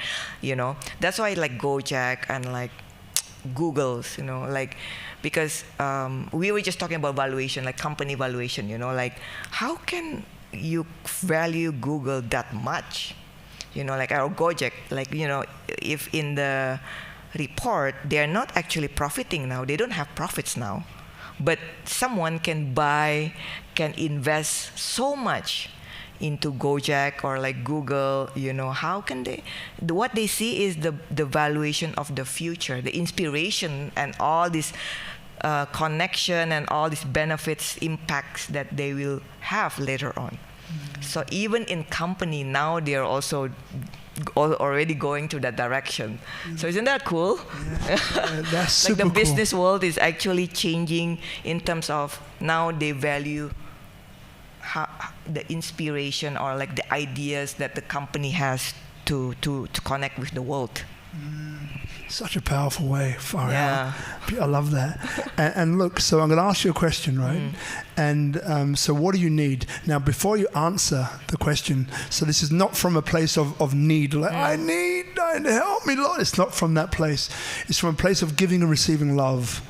That's why like Gojek and like Google's, because we were just talking about valuation, like company valuation, like how can you value Google that much? Like our Gojek, if in the report they're not actually profiting now, they don't have profits now, but someone can invest so much into Gojek or like Google, how can they? What they see is the valuation of the future, the inspiration, and all this connection and all these benefits, impacts that they will have later on. So even in company now, they are also already going to that direction. So isn't that cool? That's super like the business cool. world is actually changing in terms of now they value the inspiration or like the ideas that the company has to connect with the world. Such a powerful way. Far out. I love that. and look, so I'm going to ask you a question, right? And so what do you need? Now, before you answer the question, so this is not from a place of need, like, I need, help me, Lord. It's not from that place. It's from a place of giving and receiving love.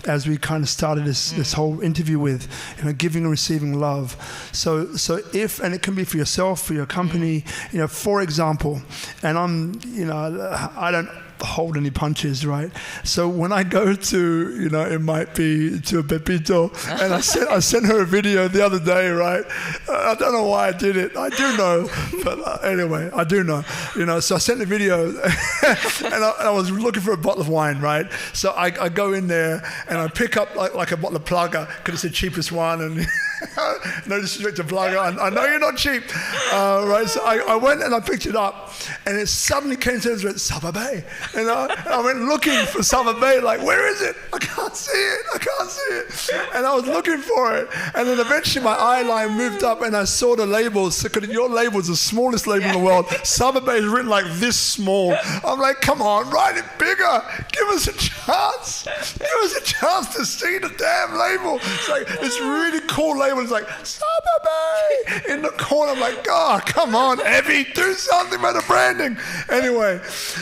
As we kind of started this whole interview with, giving and receiving love. So if, and it can be for yourself, for your company, for example, and I don't hold any punches, right? So when I go to, it might be to a Pepito, and I sent her a video the other day, right? I don't know why I did it. I do know, but anyway, I do know. So I sent the video, and I was looking for a bottle of wine, right? So I go in there and I pick up like a bottle of Plaga because it's the cheapest one, and No disrespect to Plugger, I know you're not cheap, right? So I went and I picked it up, and it suddenly came to me, Sababay, and I went looking for Sababay, like, where is it? I can't see it, and I was looking for it, and then eventually my eye line moved up, and I saw the labels. Because your label is the smallest label in the world. Sababay is written like this small. I'm like, come on, write it bigger. Give us a chance. Give us a chance to see the damn label. It's like this really cool label. It's like Sababay in the corner. I'm like, God, come on, Evy, do something about the branding. Anyway,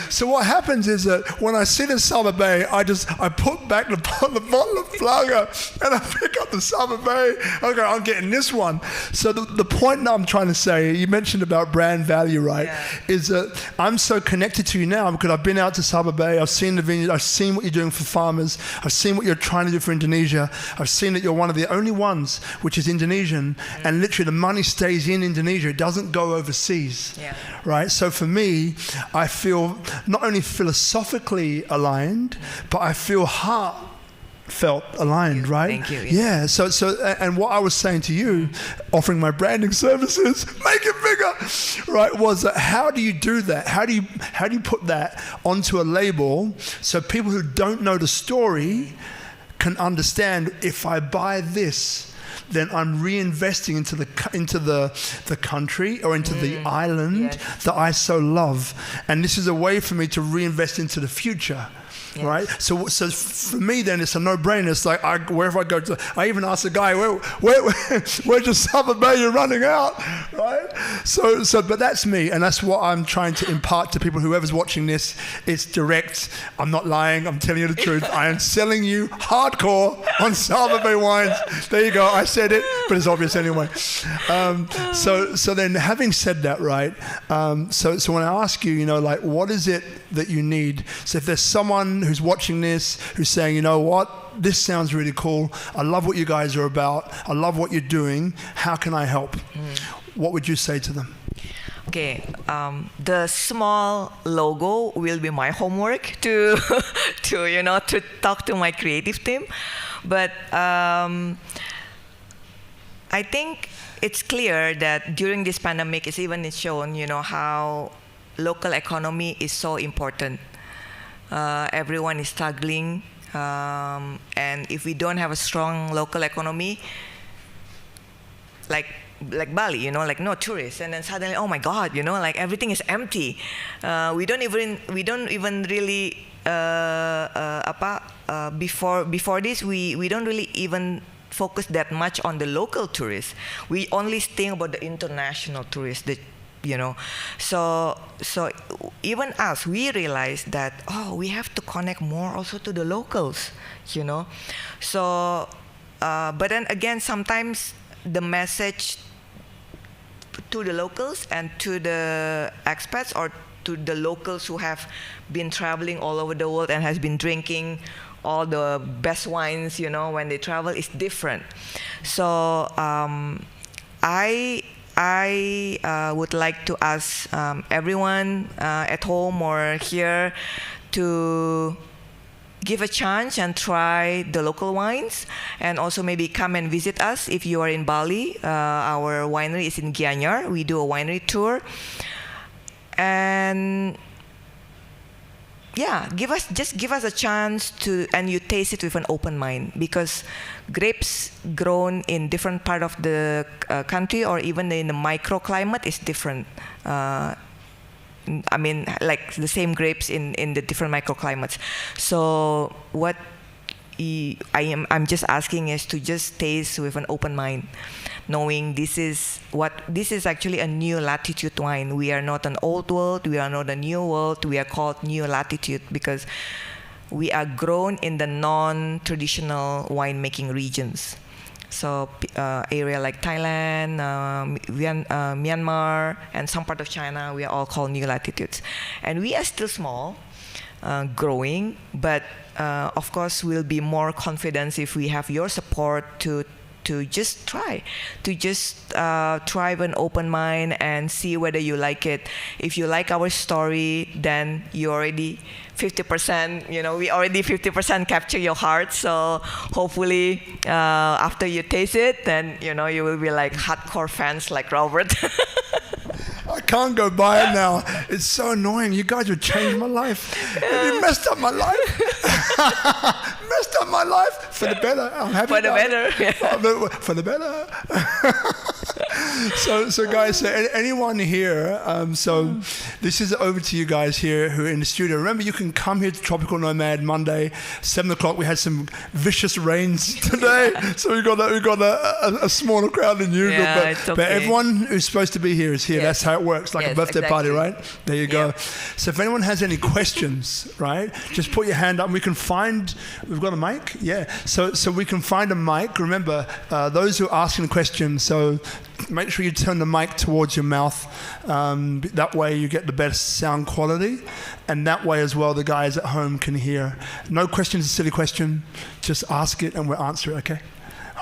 so what happens is that when I see the Sababay, I put back the bottle of Plugger and I pick up the Sababay. Okay, I'm getting this one. So the point that I'm trying to say, you mentioned about brand value, right? Yeah. Is that I'm so connected to you now because I've been out to Sababay, I've seen the vineyard, I've seen what you're doing for farmers, I've seen what you're trying to do for Indonesia, I've seen that you're one of the only ones which is Indonesian, and literally the money stays in Indonesia, it doesn't go overseas, right? So for me, I feel not only philosophically aligned, but I feel felt aligned, right? Thank you. Yeah. So, and what I was saying to you, offering my branding services, make it bigger, right? Was that how do you do that? How do you put that onto a label so people who don't know the story can understand? If I buy this, then I'm reinvesting into the country or into the island that I so love, and this is a way for me to reinvest into the future. Yes. Right, so for me then it's a no-brainer. It's like wherever I go, I even ask the guy, where's your Sababay? You're running out, right? So, but that's me, and that's what I'm trying to impart to people. Whoever's watching this, it's direct. I'm not lying. I'm telling you the truth. I am selling you hardcore on Sababay wines. There you go. I said it, but it's obvious anyway. So then, having said that, right? So when I ask you, like, what is it that you need? So if there's someone who's watching this who's saying, you know what, this sounds really cool, I love what you guys are about, I love what you're doing, how can I help? What would you say to them? Okay, the small logo will be my homework to to talk to my creative team, but I think it's clear that during this pandemic, it's even shown how local economy is so important. Everyone is struggling, and if we don't have a strong local economy, like Bali, like no tourists, and then suddenly, oh my God, like everything is empty. We don't even really before this we don't really even focus that much on the local tourists. We only think about the international tourists. So even us, we realize that we have to connect more also to the locals, So, but then again, sometimes the message to the locals and to the expats or to the locals who have been traveling all over the world and has been drinking all the best wines, when they travel is different. So I would like to ask everyone at home or here to give a chance and try the local wines, and also maybe come and visit us if you are in Bali. Our winery is in Gianyar. We do a winery tour, and give us a chance to, and you taste it with an open mind, because grapes grown in different part of the country or even in the microclimate is different. I mean, like the same grapes in the different microclimates. So what I'm just asking is to just taste with an open mind, knowing this is actually a new latitude wine. We are not an old world, we are not a new world, we are called new latitude because we are grown in the non-traditional winemaking regions. So area like Thailand, Myanmar, and some part of China, we are all called new latitudes. And we are still small, growing, but of course we'll be more confident if we have your support to to just try with an open mind and see whether you like it. If you like our story, then you already 50%, we already 50% capture your heart. So hopefully after you taste it, then you will be like hardcore fans like Robert. I can't go buy it now. It's so annoying. You guys would change my life. You messed up my life. Messed up my life for the better. I'm happy for the better. For the better. So guys, so anyone here, so this is over to you guys here who are in the studio. Remember, you can come here to Tropical Nomad Monday, 7 o'clock. We had some vicious rains today, so we got a smaller crowd than usual. Yeah, it's okay. But everyone who's supposed to be here is here. Yes. That's how it works, like a birthday party, right? There you go. So if anyone has any questions, right, just put your hand up. We've got a mic? Yeah. So we can find a mic. Remember, those who are asking questions, so make sure you turn the mic towards your mouth. That way you get the best sound quality. And that way as well, the guys at home can hear. No question is a silly question. Just ask it and we'll answer it, okay?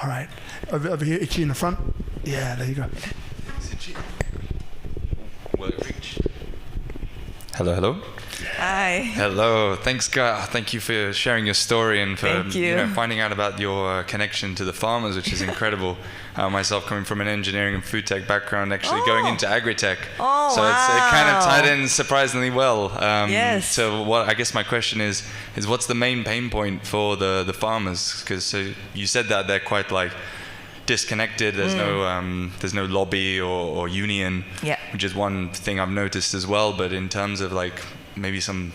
All right. Over here, Ichi in the front. Yeah, there you go. Will it reach? Hello. Hi. Hello. Thanks, guys. Thank you for sharing your story and for finding out about your connection to the farmers, which is incredible. Myself coming from an engineering and food tech background, actually going into agri-tech. So it kind of tied in surprisingly well. Yes. So I guess my question is what's the main pain point for the farmers? Because you said that they're quite like disconnected. There's no lobby or union, which is one thing I've noticed as well. But in terms of like maybe some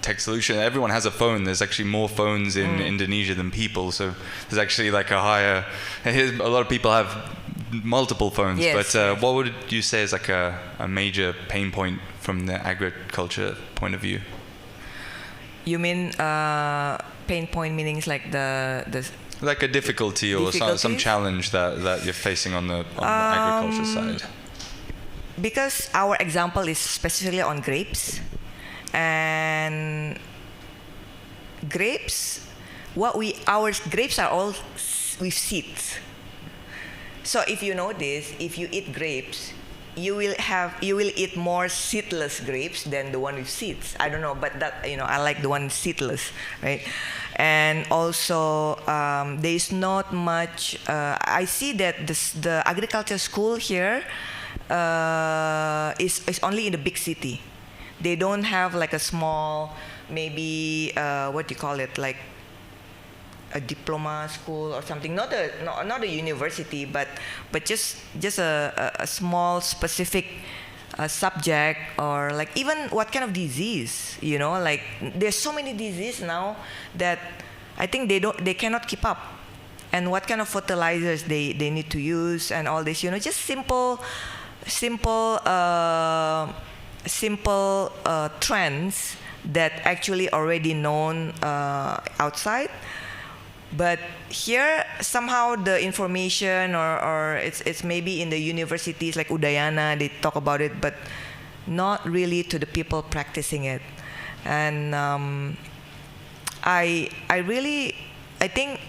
tech solution, everyone has a phone. There's actually more phones in Indonesia than people, so there's actually like a lot of people have multiple phones. Yes, but what would you say is like a major pain point from the agriculture point of view? You mean pain point meaning it's like the like a difficulty or some challenge that you're facing on the agriculture side? Because our example is specifically on grapes, and grapes, our grapes are all with seeds. So if you notice, if you eat grapes, you will eat more seedless grapes than the one with seeds. I don't know, but that I like the one seedless, right? And also there is not much. I see that the agriculture school here is only in the big city. They don't have like a small, maybe what do you call it, like a diploma school or something. Not a university, but just a small specific subject, or like even what kind of disease, like there's so many diseases now that I think they cannot keep up, and what kind of fertilizers they need to use and all this, just simple trends that actually already known outside. But here somehow the information or it's maybe in the universities like Udayana, they talk about it, but not really to the people practicing it. And I think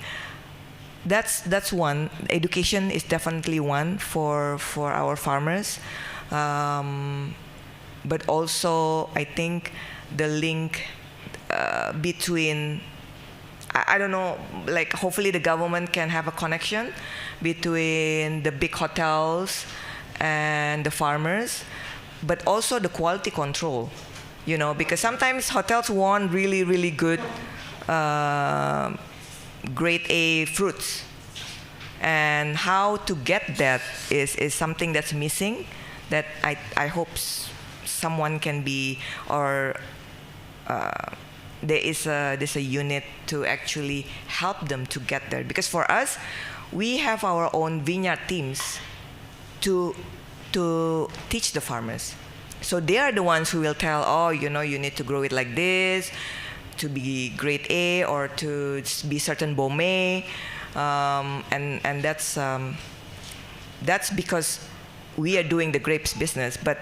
that's one. Education is definitely one for our farmers. But also I think the link between, I don't know, like hopefully the government can have a connection between the big hotels and the farmers, but also the quality control, because sometimes hotels want really, really good grade A fruits, and how to get that is something that's missing, that I hope someone can be, or there's a unit to actually help them to get there. Because for us, we have our own vineyard teams to teach the farmers. So they are the ones who will tell, you need to grow it like this, to be grade A, or to be certain Bomé, and that's because we are doing the grapes business. But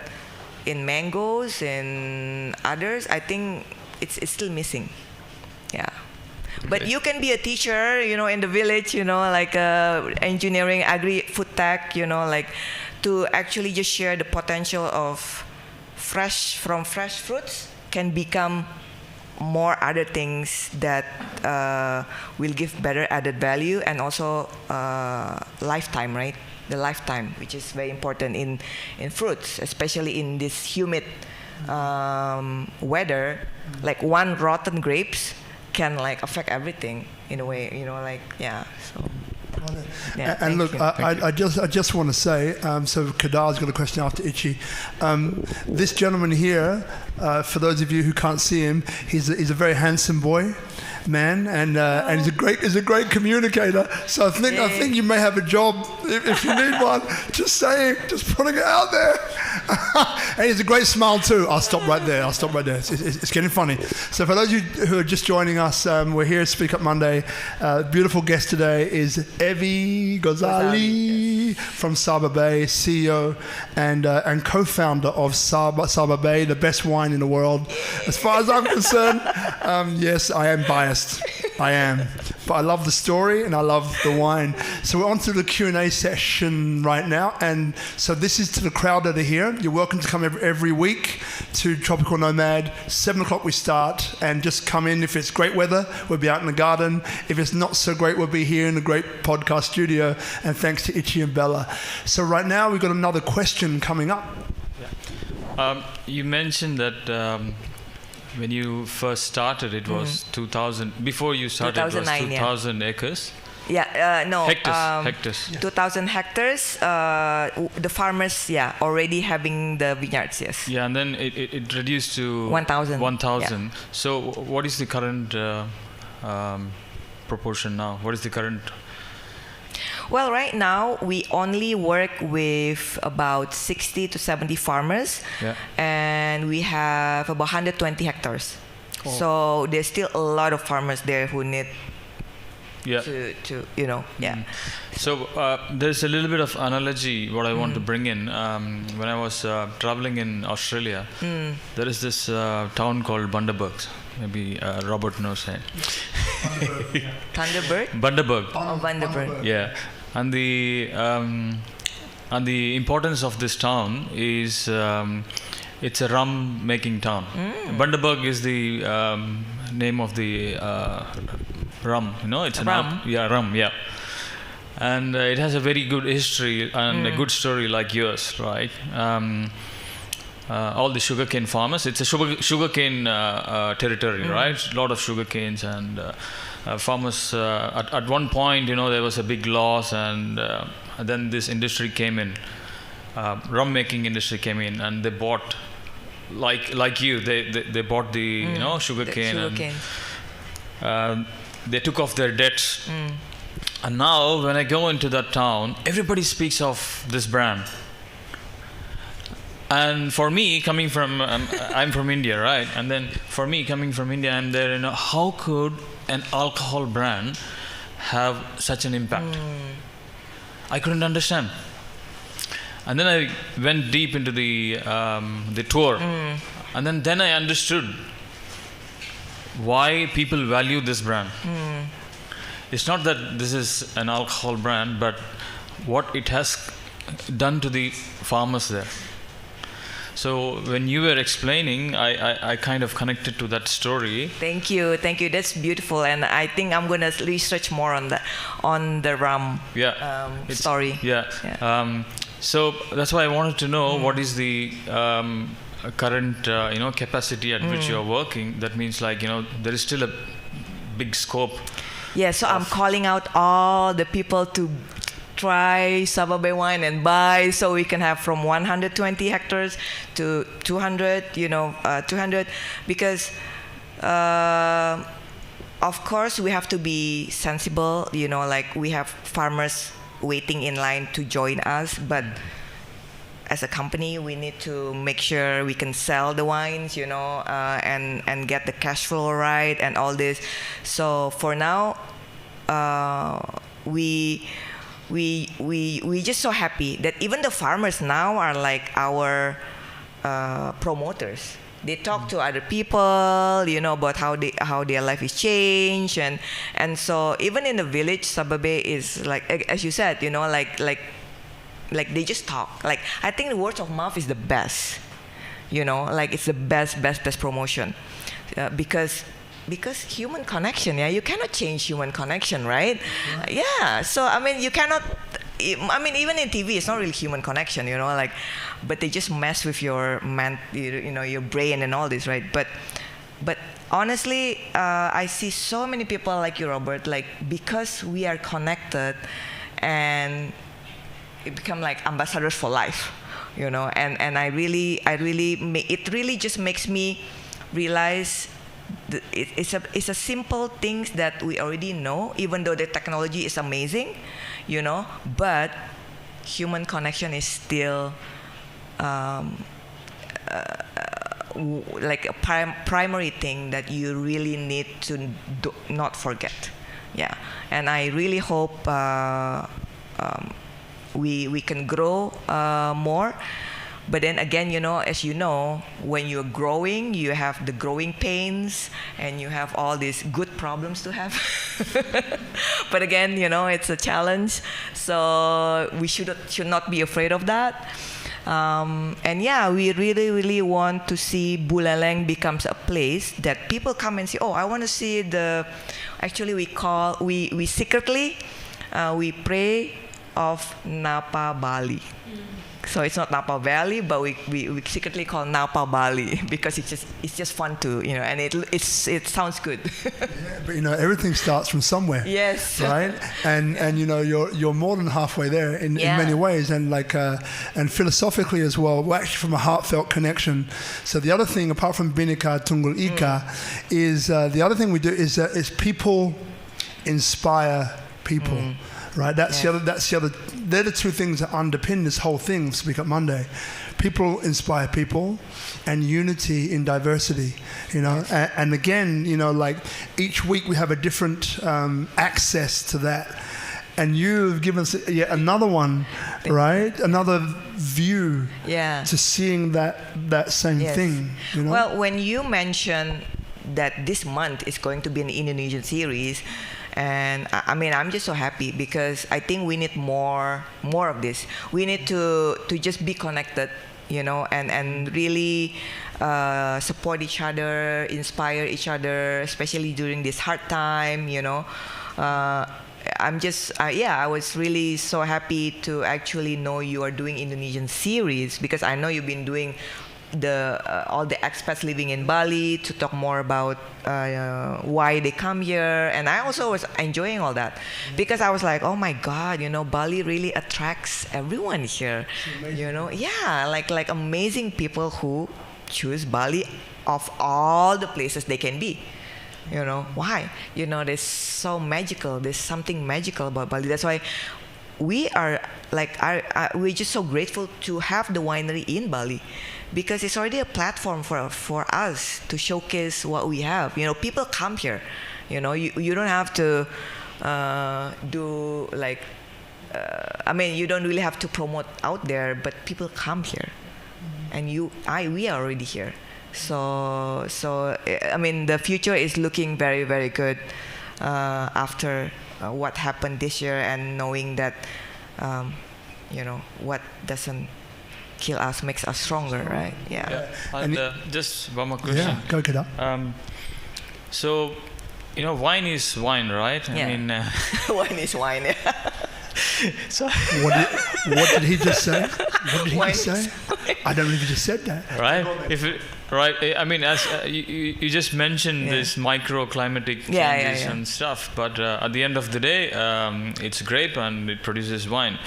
in mangoes and others, I think it's still missing. Yeah. But you can be a teacher, in the village, like engineering, agri, food tech, like to actually just share the potential of fresh fruits can become more other things that will give better added value, and also lifetime, right? The lifetime, which is very important in fruits, especially in this humid weather. Like one rotten grapes can like affect everything in a way, So. Yeah, and look, I just want to say, so Kadar's got a question after Ichi. This gentleman here, for those of you who can't see him, he's a very handsome man, and he's a great communicator. So I think you may have a job if you need one. Just saying, just putting it out there. And he's a great smile too. I'll stop right there. It's getting funny. So for those of you who are just joining us, we're here at SpeakuP Monday. Beautiful guest today is Evy Gozali from Sababay, CEO and co-founder of Sababay, the best wine in the world. As far as I'm concerned, yes, I am biased. I am. But I love the story and I love the wine. So we're on to the Q&A session right now. And so this is to the crowd that are here. You're welcome to come every week to Tropical Nomad. 7 o'clock we start, and just come in. If it's great weather, we'll be out in the garden. If it's not so great, we'll be here in the great podcast studio. And thanks to Ichi and Bella. So right now we've got another question coming up. You mentioned that when you first started, it was 2,000. Before you started, it was 2,000 acres. Yeah, no. Hectares. 2,000 hectares. The farmers, already having the vineyards, yes. Yeah, and then it reduced to 1,000. 1,000. Yeah. So what is the current proportion now? What is the current? Well, right now we only work with about 60 to 70 farmers, and we have about 120 hectares. Oh. So there's still a lot of farmers there who need to So there's a little bit of analogy what I want to bring in. When I was traveling in Australia, there is this town called Bundaberg. Maybe Robert knows it. Thunderbird? Bundaberg. Oh, Bundaberg. Yeah. And the importance of this town is it's a rum making town. Bundaberg is the name of the rum. It's rum. Rum. Yeah. And it has a very good history and a good story like yours, right? All the sugarcane farmers. It's a sugarcane territory, right? A lot of sugarcanes and farmers. At one point, there was a big loss, and then this industry came in. Rum making industry came in, and they bought, like you, they bought the sugarcane, and they took off their debts. And now, when I go into that town, everybody speaks of this brand. And for me, coming from, I'm from India, right? And then for me, coming from India, I'm there, how could an alcohol brand have such an impact? I couldn't understand. And then I went deep into the tour. And then I understood why people value this brand. It's not that this is an alcohol brand, but what it has done to the farmers there. So when you were explaining, I kind of connected to that story. Thank you. That's beautiful, and I think I'm gonna research more on the rum story. Yeah. So that's why I wanted to know what is the current capacity at which you're working. That means there is still a big scope. Yeah. So I'm calling out all the people to try Sababay wine and buy, so we can have from 120 hectares to 200, 200, because of course we have to be sensible, we have farmers waiting in line to join us, but as a company we need to make sure we can sell the wines, and get the cash flow right and all this. So for now, we just so happy that even the farmers now are like our promoters. They talk to other people, about how their life is changed, and so even in the village, Sababay is like, as you said, like they just talk. Like, I think the word of mouth is the best, like it's the best promotion, because human connection, you cannot change human connection, right? Yeah. So I mean, you cannot. I mean, even in TV, it's not really human connection, but they just mess with your your brain and all this, right? But honestly, I see so many people like you, Robert, like, because we are connected, and it become like ambassadors for life, and it really just makes me realize it's a simple things that we already know, even though the technology is amazing, but human connection is still like a primary thing that you really need to not forget. Yeah, and I really hope we can grow more. But then again, as you know, when you're growing, you have the growing pains, and you have all these good problems to have. But again, it's a challenge. So we should not be afraid of that. And yeah, we really, really want to see Buleleng becomes a place that people come and say, oh, I want to see actually we secretly, we pray of Napa Bali. So it's not Napa Valley, but we secretly call Napa Bali because it's just fun to, and it sounds good. Yeah, but everything starts from somewhere. Yes. Right? And you're more than halfway there in many ways, and and philosophically as well. We're actually from a heartfelt connection. So the other thing, apart from Bhinneka Tunggal Ika, is the other thing we do is people inspire people. Right, that's the other. They're the two things that underpin this whole thing. SpeakuP Monday, people inspire people, and unity in diversity. And again, like each week we have a different access to that, and you've given us yet another one, right? Another view to seeing that same thing. Well, when you mention that this month is going to be an Indonesian series. And I mean, I'm just so happy because I think we need more of this. We need to just be connected, and really support each other, inspire each other, especially during this hard time, I'm just, I was really so happy to actually know you are doing Indonesian series, because I know you've been doing all the expats living in Bali to talk more about why they come here, and I also was enjoying all that because I was like, oh my God, Bali really attracts everyone here, like amazing people who choose Bali of all the places they can be. Why? There's so magical. There's something magical about Bali. That's why we are we're just so grateful to have the winery in Bali, because it's already a platform for us to showcase what we have. People come here. You don't have to do like. I mean, you don't really have to promote out there, but people come here, and we are already here. So I mean, the future is looking very, very good after what happened this year, and knowing that what doesn't kill us makes us stronger, right? Yeah. And just one more question. Yeah, go get up. So, wine is wine, right? Yeah. I mean, wine is wine. Yeah. So what did he just say? What did he just say? I don't know if he just said that. Right. Right. I mean, as you just mentioned this microclimatic changes and stuff, but at the end of the day, it's grape and it produces wine.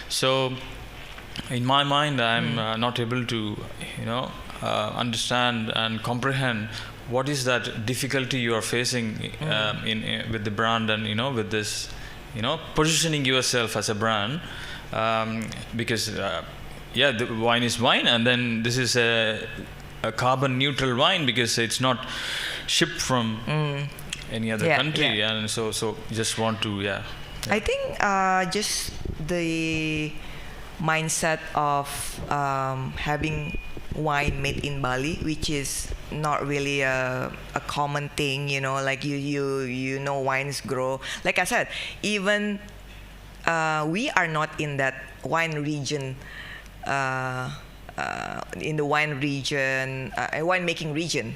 So, in my mind, I'm not able to, understand and comprehend what is that difficulty you are facing with the brand, and with this, positioning yourself as a brand, because the wine is wine, and then this is a carbon neutral wine because it's not shipped from any other country, and so just want to I think just the mindset of having wine made in Bali, which is not really a common thing, you know, like you know wines grow. Like I said, even we are not in that wine region, in the winemaking region.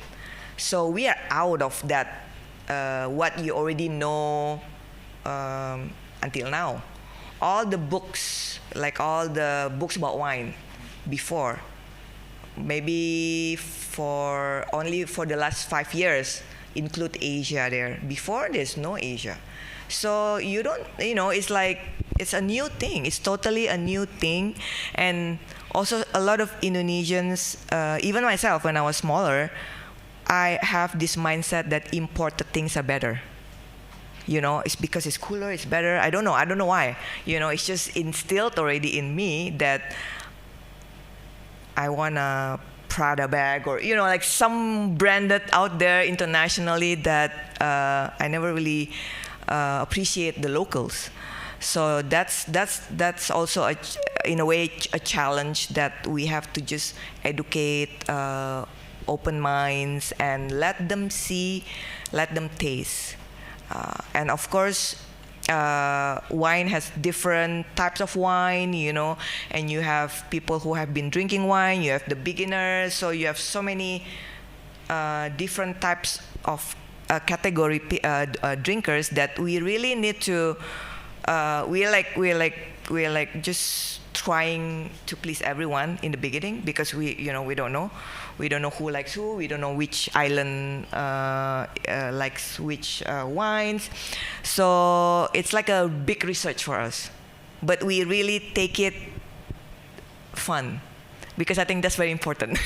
So we are out of that, what you already know until now. All the books, like all the books about wine before, maybe only for the last 5 years, include Asia there. Before, there's no Asia. So you don't, you know, it's like, it's a new thing. It's totally a new thing. And also a lot of Indonesians, even myself when I was smaller, I have this mindset that imported things are better. You know, it's because it's cooler, it's better. I don't know why. You know, it's just instilled already in me that I want a Prada bag, or, you know, like some branded out there internationally that I never really appreciate the locals. So that's also in a way a challenge that we have to just educate, open minds, and let them see, let them taste. And of course, wine has different types of wine, you know, and you have people who have been drinking wine, you have the beginners, so you have so many different types of category drinkers that we really need to. We're like just trying to please everyone in the beginning, because we don't know who likes who, we don't know which island likes which wines, so it's like a big research for us, but we really take it fun, because I think that's very important.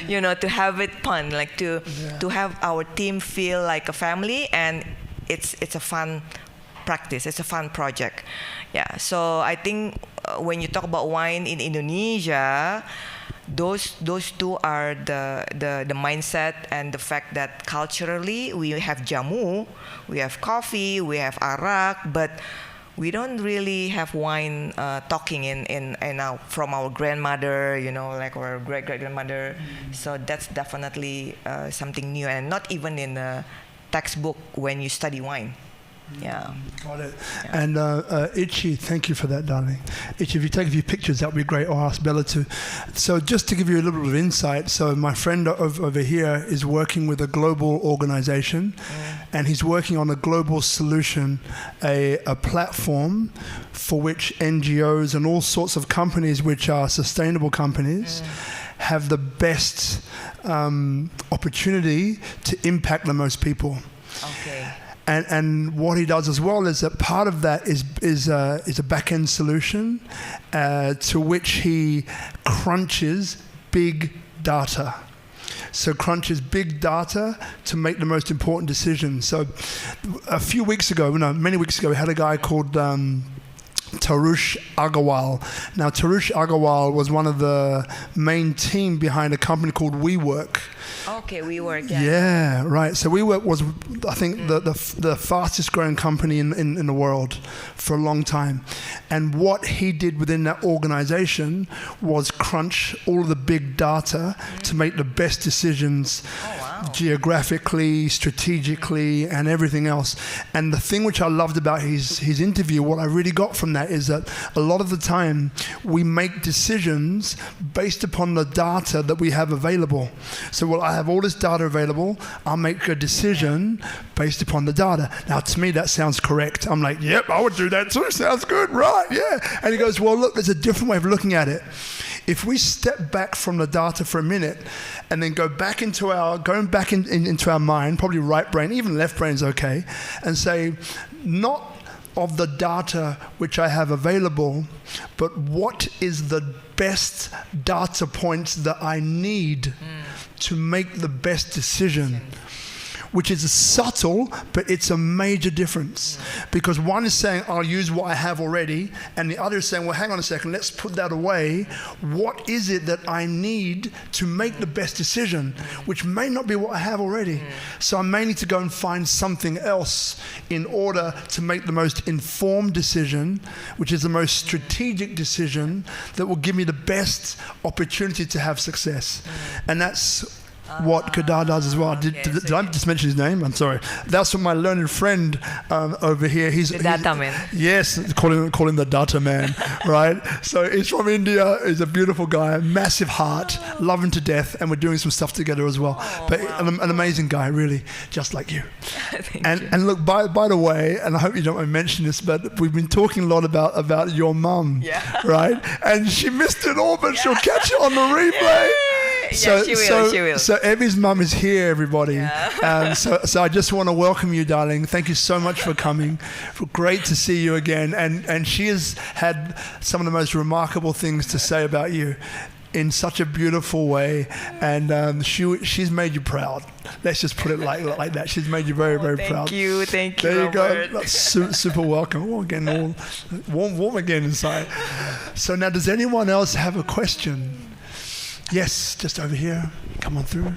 You know, to have it fun, like to have our team feel like a family, and it's a fun practice, it's a fun project. Yeah, so I think when you talk about wine in Indonesia, those two are the mindset, and the fact that culturally we have jamu, we have coffee, we have arak, but we don't really have wine talking in from our grandmother, you know, like our great-great-grandmother. So that's definitely something new, and not even in the textbook when you study wine. Yeah. Got it. Yeah. And Itchy, thank you for that, darling. Itchy, if you take a few pictures, that would be great. I'll ask Bella to. So just to give you a little bit of insight, so my friend over here is working with a global organization, and he's working on a global solution, a platform for which NGOs and all sorts of companies, which are sustainable companies, have the best opportunity to impact the most people. Okay. And what he does as well is that part of that is a back-end solution to which he crunches big data. So crunches big data to make the most important decisions. So many weeks ago, we had a guy called Tarush Agarwal. Now, Tarush Agarwal was one of the main team behind a company called WeWork. Okay, WeWork, yeah. Yeah, right. So WeWork was, I think, the fastest growing company in the world for a long time. And what he did within that organization was crunch all of the big data to make the best decisions geographically, strategically, and everything else. And the thing which I loved about his interview, what I really got from that is that a lot of the time we make decisions based upon the data that we have available. So I have all this data available, I'll make a decision based upon the data. Now, to me, that sounds correct. I'm like, yep, I would do that too. Sounds good, right? Yeah. And he goes, well, look, there's a different way of looking at it. If we step back from the data for a minute and then going back into our mind, probably right brain, even left brain is okay, and say, not of the data which I have available, but what is the best data points that I need to make the best decision. which is subtle, but it's a major difference. Because one is saying, I'll use what I have already, and the other is saying, well, hang on a second, let's put that away. What is it that I need to make the best decision, which may not be what I have already? So I may need to go and find something else in order to make the most informed decision, which is the most strategic decision that will give me the best opportunity to have success. And that's what Kedar does as well. Did I just mention his name? I'm sorry. That's what my learned friend over here. He's the data man. Yes, call him the data man, right? So he's from India. He's a beautiful guy, massive heart, love him to death, and we're doing some stuff together as well. But an amazing guy, really, just like you. And look, by the way, and I hope you don't want to mention this, but we've been talking a lot about your mum, right? And she missed it all, but she'll catch it on the replay. Yeah, she will. So Evy's mum is here, everybody. Yeah. So I just want to welcome you, darling. Thank you so much for coming. Great to see you again. And she has had some of the most remarkable things to say about you in such a beautiful way. And she's made you proud. Let's just put it like that. She's made you very, very proud. Thank you, There you Robert. go. That's super welcome. Oh, again, all warm again inside. So now, does anyone else have a question? Yes, just over here. Come on through.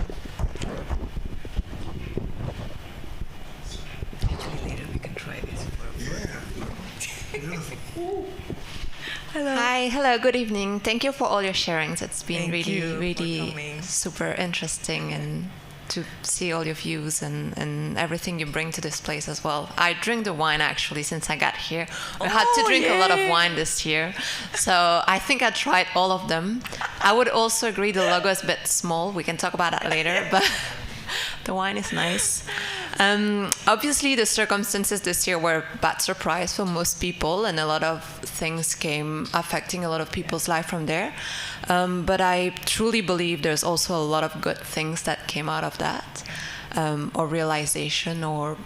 Actually, later we can try this. Hello. Hi, hello, good evening. Thank you for all your sharings. It's been Thank you really for coming. super interesting, and to see all your views and everything you bring to this place as well. I drink the wine actually since I got here. I had to drink a lot of wine this year, so I think I tried all of them. I would also agree the logo is a bit small. We can talk about that later, but the wine is nice. Obviously, the circumstances this year were a bad surprise for most people, and a lot of things came affecting a lot of people's life from there. But I truly believe there's also a lot of good things that came out of that, or realization, or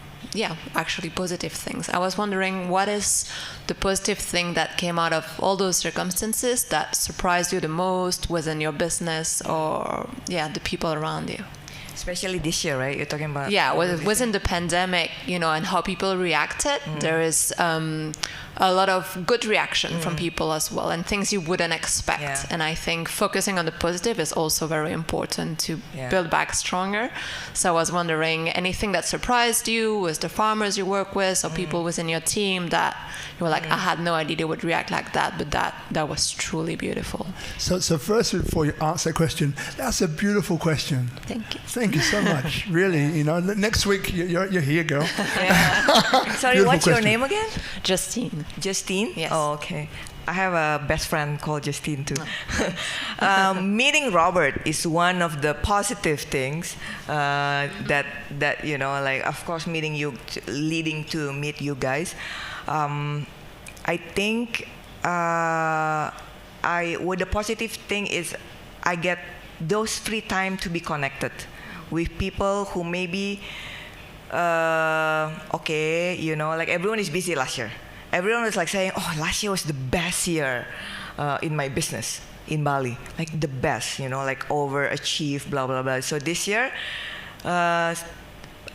actually positive things. I was wondering, what is the positive thing that came out of all those circumstances that surprised you the most within your business, or the people around you? Especially this year, right? You're talking about... Yeah, within the pandemic, and how people reacted, there is a lot of good reaction from people as well, and things you wouldn't expect. Yeah. And I think focusing on the positive is also very important to build back stronger. So I was wondering, anything that surprised you with the farmers you work with, or people within your team that you were like, I had no idea they would react like that, but that was truly beautiful. So first, before you answer that question, that's a beautiful question. Thank you. Thank you so much. Really, next week you're here, girl. Sorry, Beautiful what's your question. name again? Justine. Justine? Yes. Oh, okay. I have a best friend called Justine too. Meeting Robert is one of the positive things that of course, meeting you, leading to meet you guys. I think what the positive thing is, I get those free time to be connected with people who maybe everyone is busy last year. Everyone was like saying, oh, last year was the best year in my business in Bali, like the best, overachieved, blah blah blah. So this year,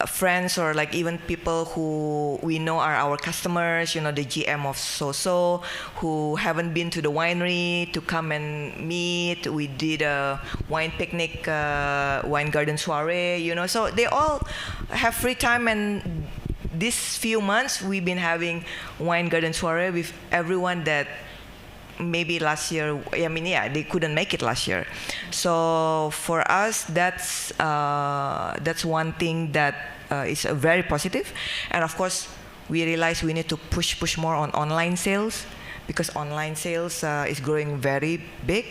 friends or like even people who we know are our customers, the GM of So who haven't been to the winery to come and meet. We did a wine picnic, wine garden soiree, so they all have free time. And these few months we've been having wine garden soiree with everyone that maybe last year, they couldn't make it last year. So for us, that's one thing that is very positive. And of course, we realize we need to push more on online sales, because online sales is growing very big.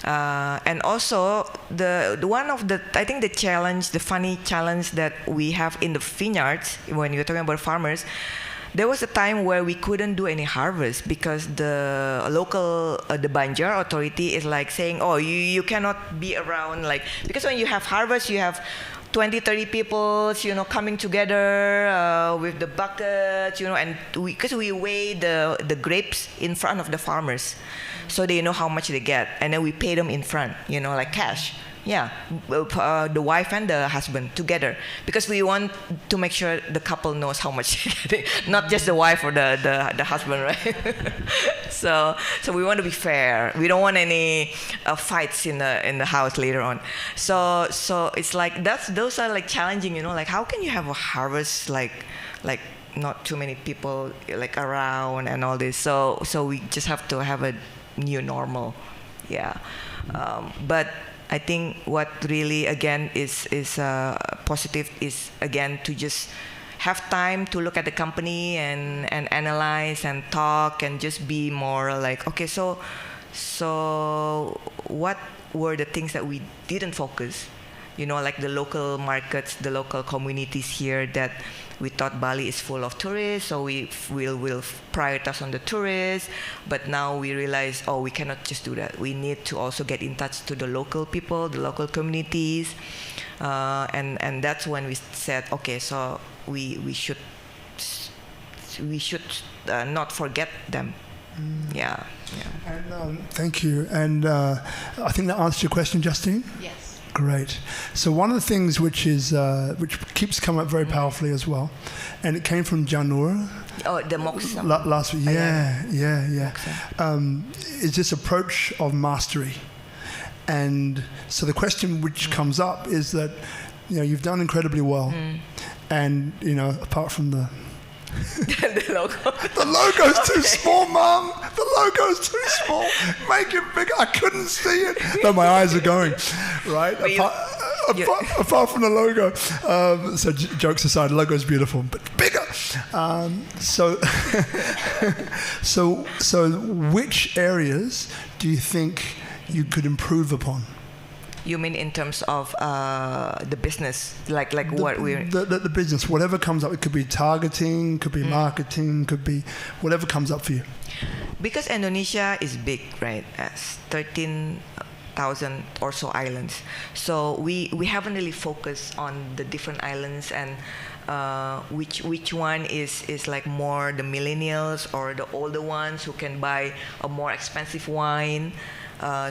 And also I think the funny challenge that we have in the vineyards when you're talking about farmers. There was a time where we couldn't do any harvest because the local, the Banjar authority is like saying, oh, you cannot be around, like, because when you have harvest, you have 20, 30 people, coming together with the buckets, and because we weigh the grapes in front of the farmers, so they know how much they get, and then we pay them in front, like cash. Yeah, the wife and the husband together, because we want to make sure the couple knows how much they're getting, not just the wife or the husband, right? so we want to be fair. We don't want any fights in the house later on. So it's like those are like challenging, like how can you have a harvest like not too many people like around and all this. So we just have to have a new normal, yeah. But I think what really again is positive is again to just have time to look at the company and analyze and talk and just be more like, okay, so what were the things that we didn't focus, like the local markets, the local communities here that we thought Bali is full of tourists, so we will prioritize on the tourists. But now we realize, we cannot just do that. We need to also get in touch to the local people, the local communities, and that's when we said, okay, so we should not forget them. Yeah. And thank you. And I think that answers your question, Justine. Yes. Great. So one of the things which keeps coming up very powerfully as well, and it came from Janur. Oh, the Moxa. Last week. Yeah. Is this approach of mastery. And so the question which comes up is that, you've done incredibly well. And, apart from the the logo. The logo's too small, Mum. The logo's too small. Make it bigger. I couldn't see it. No, my eyes are going. Right? Apart from the logo. So jokes aside, the logo's beautiful, but bigger. So which areas do you think you could improve upon? You mean in terms of the business, like what we're... The business, whatever comes up. It could be targeting, could be marketing, could be whatever comes up for you. Because Indonesia is big, right? 13,000 or so islands. So we haven't really focused on the different islands and which one is like more the millennials or the older ones who can buy a more expensive wine.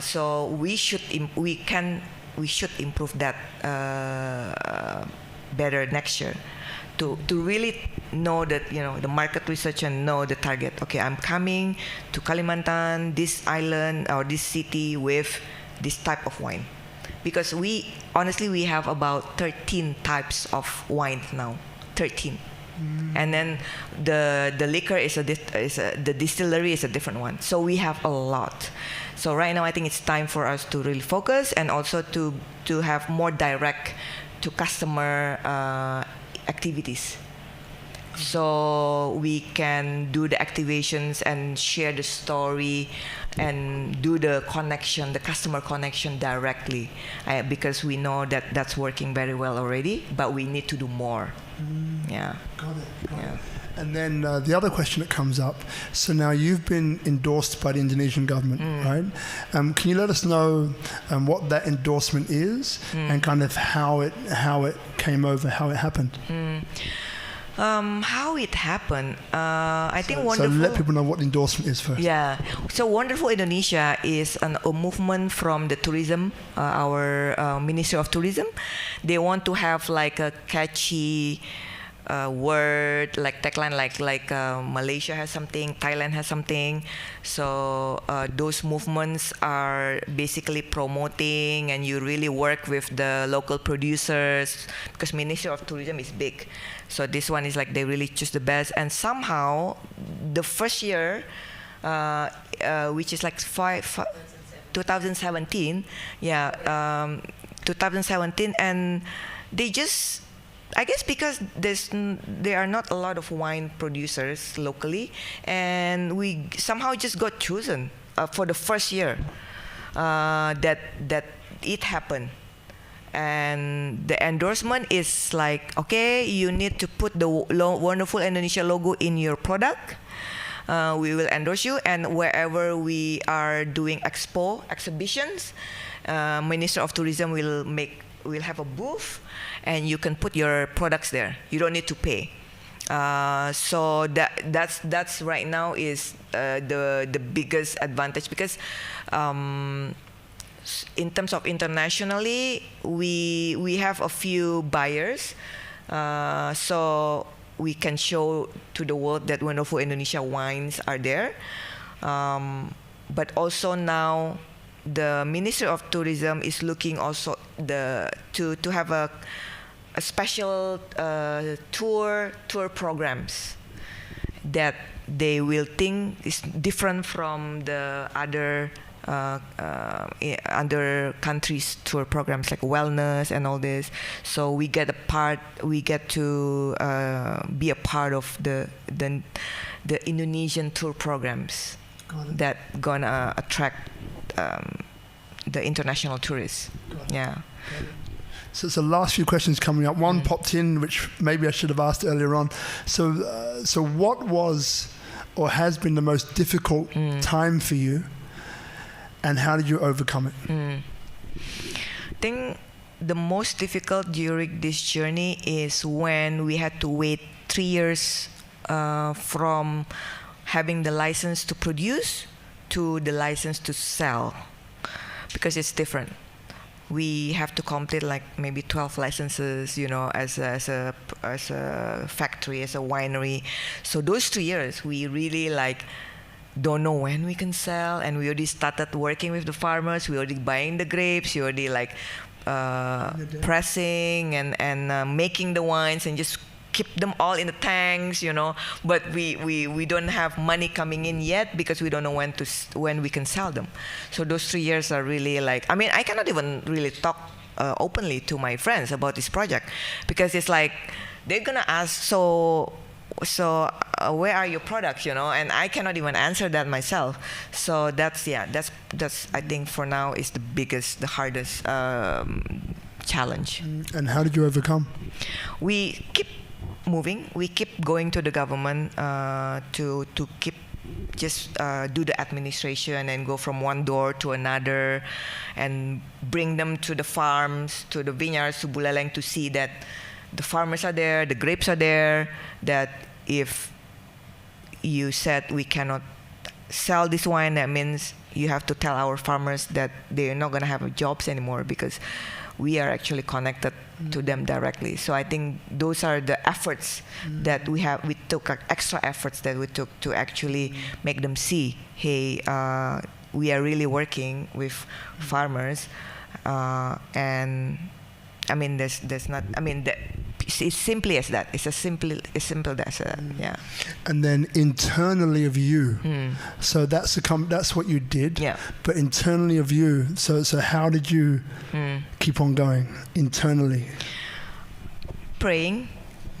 So we should improve that better next year, to really know that the market research and know the target. Okay, I'm coming to Kalimantan, this island or this city with this type of wine, because we have about 13 types of wine now, 13. And then the liquor the distillery is a different one. So we have a lot. So right now I think it's time for us to really focus and also to have more direct to customer activities. So we can do the activations and share the story and do the connection, the customer connection directly, because we know that that's working very well already, but we need to do more. Yeah. Got it. And then the other question that comes up, so now you've been endorsed by the Indonesian government, right? Can you let us know what that endorsement is and kind of how it came over, how it happened? How it happened, I think Wonderful... So let people know what the endorsement is first. Yeah. So Wonderful Indonesia is a movement from the tourism, our Ministry of Tourism. They want to have like a catchy word, like tagline, like Malaysia has something, Thailand has something. So those movements are basically promoting, and you really work with the local producers, because Ministry of Tourism is big. So this one is like they really choose the best. And somehow the first year, which is like 2017, 2017, and they just, I guess because there are not a lot of wine producers locally, and we somehow just got chosen for the first year that it happened. And the endorsement is like, okay, you need to put the Wonderful Indonesia logo in your product. We will endorse you, and wherever we are doing exhibitions, Minister of Tourism will have a booth, and you can put your products there. You don't need to pay. So that's right now is the biggest advantage, because in terms of internationally, we have a few buyers, so we can show to the world that wonderful Indonesia wines are there. But also now, the Ministry of Tourism is looking also to have a special tour programs that they will think is different from the other countries' tour programs like wellness and all this. So we get to be a part of the Indonesian tour programs that gonna attract the international tourists. Yeah. So it's the last few questions coming up. One popped in, which maybe I should have asked earlier on. So what was or has been the most difficult time for you, and how did you overcome it? I think the most difficult during this journey is when we had to wait 3 years from having the license to produce to the license to sell, because it's different. We have to complete like maybe 12 licenses, as a factory, as a winery. So those 3 years, we really don't know when we can sell, and we already started working with the farmers. We already buying the grapes. We already pressing and making the wines and just keep them all in the tanks, But we don't have money coming in yet because we don't know when we can sell them. So those 3 years are really I cannot even really talk openly to my friends about this project, because it's they're gonna ask, so where are your products, and I cannot even answer that myself. So that's I think for now is the hardest challenge. And how did you overcome? We keep moving. We keep going to the government to keep do the administration and go from one door to another and bring them to the farms, to the vineyards, to Buleleng, to see that the farmers are there, the grapes are there, that if you said we cannot sell this wine, that means you have to tell our farmers that they're not going to have jobs anymore, because we are actually connected to them directly. So I think those are the efforts that we took, extra efforts that we took to actually make them see, hey, we are really working with farmers, and there's not. It's simply as that. It's as simple as that. Yeah. And then internally of you, so that's what you did. Yeah. But internally of you, so how did you keep on going internally? Praying.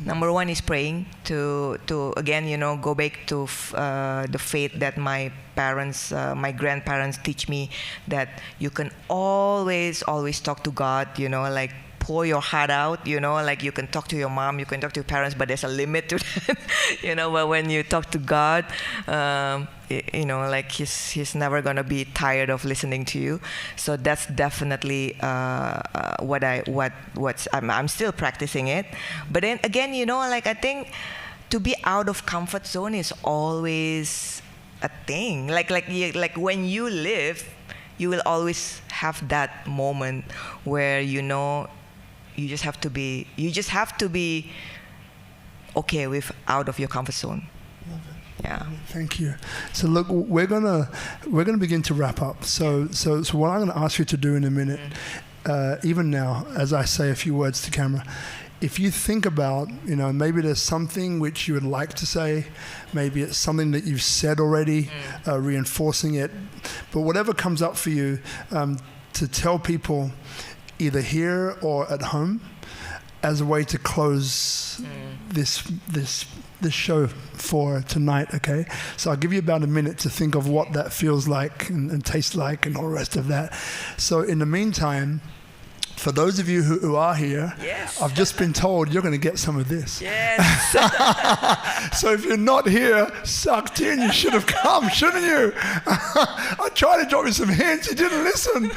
Number one is praying to again, go back to the faith that my parents, my grandparents teach me, that you can always talk to God. Pour your heart out, you can talk to your mom, you can talk to your parents, but there's a limit to that, But when you talk to God, he's never gonna be tired of listening to you. So that's definitely I'm still practicing it. But then again, I think to be out of comfort zone is always a thing. Like when you live, you will always have that moment where you just have to be okay with out of your comfort zone. Love it. Yeah. Thank you. So look, we're gonna begin to wrap up. So what I'm gonna ask you to do in a minute, even now, as I say a few words to camera, if you think about, maybe there's something which you would like to say, maybe it's something that you've said already, reinforcing it, but whatever comes up for you, to tell people, either here or at home, as a way to close this show for tonight, okay? So I'll give you about a minute to think of what that feels like and tastes like and all the rest of that. So in the meantime, For those of you who are here, Yes. I've just been told you're going to get some of this. Yes. So if you're not here, sucked in, you should have come, shouldn't you? I tried to drop you some hints, you didn't listen.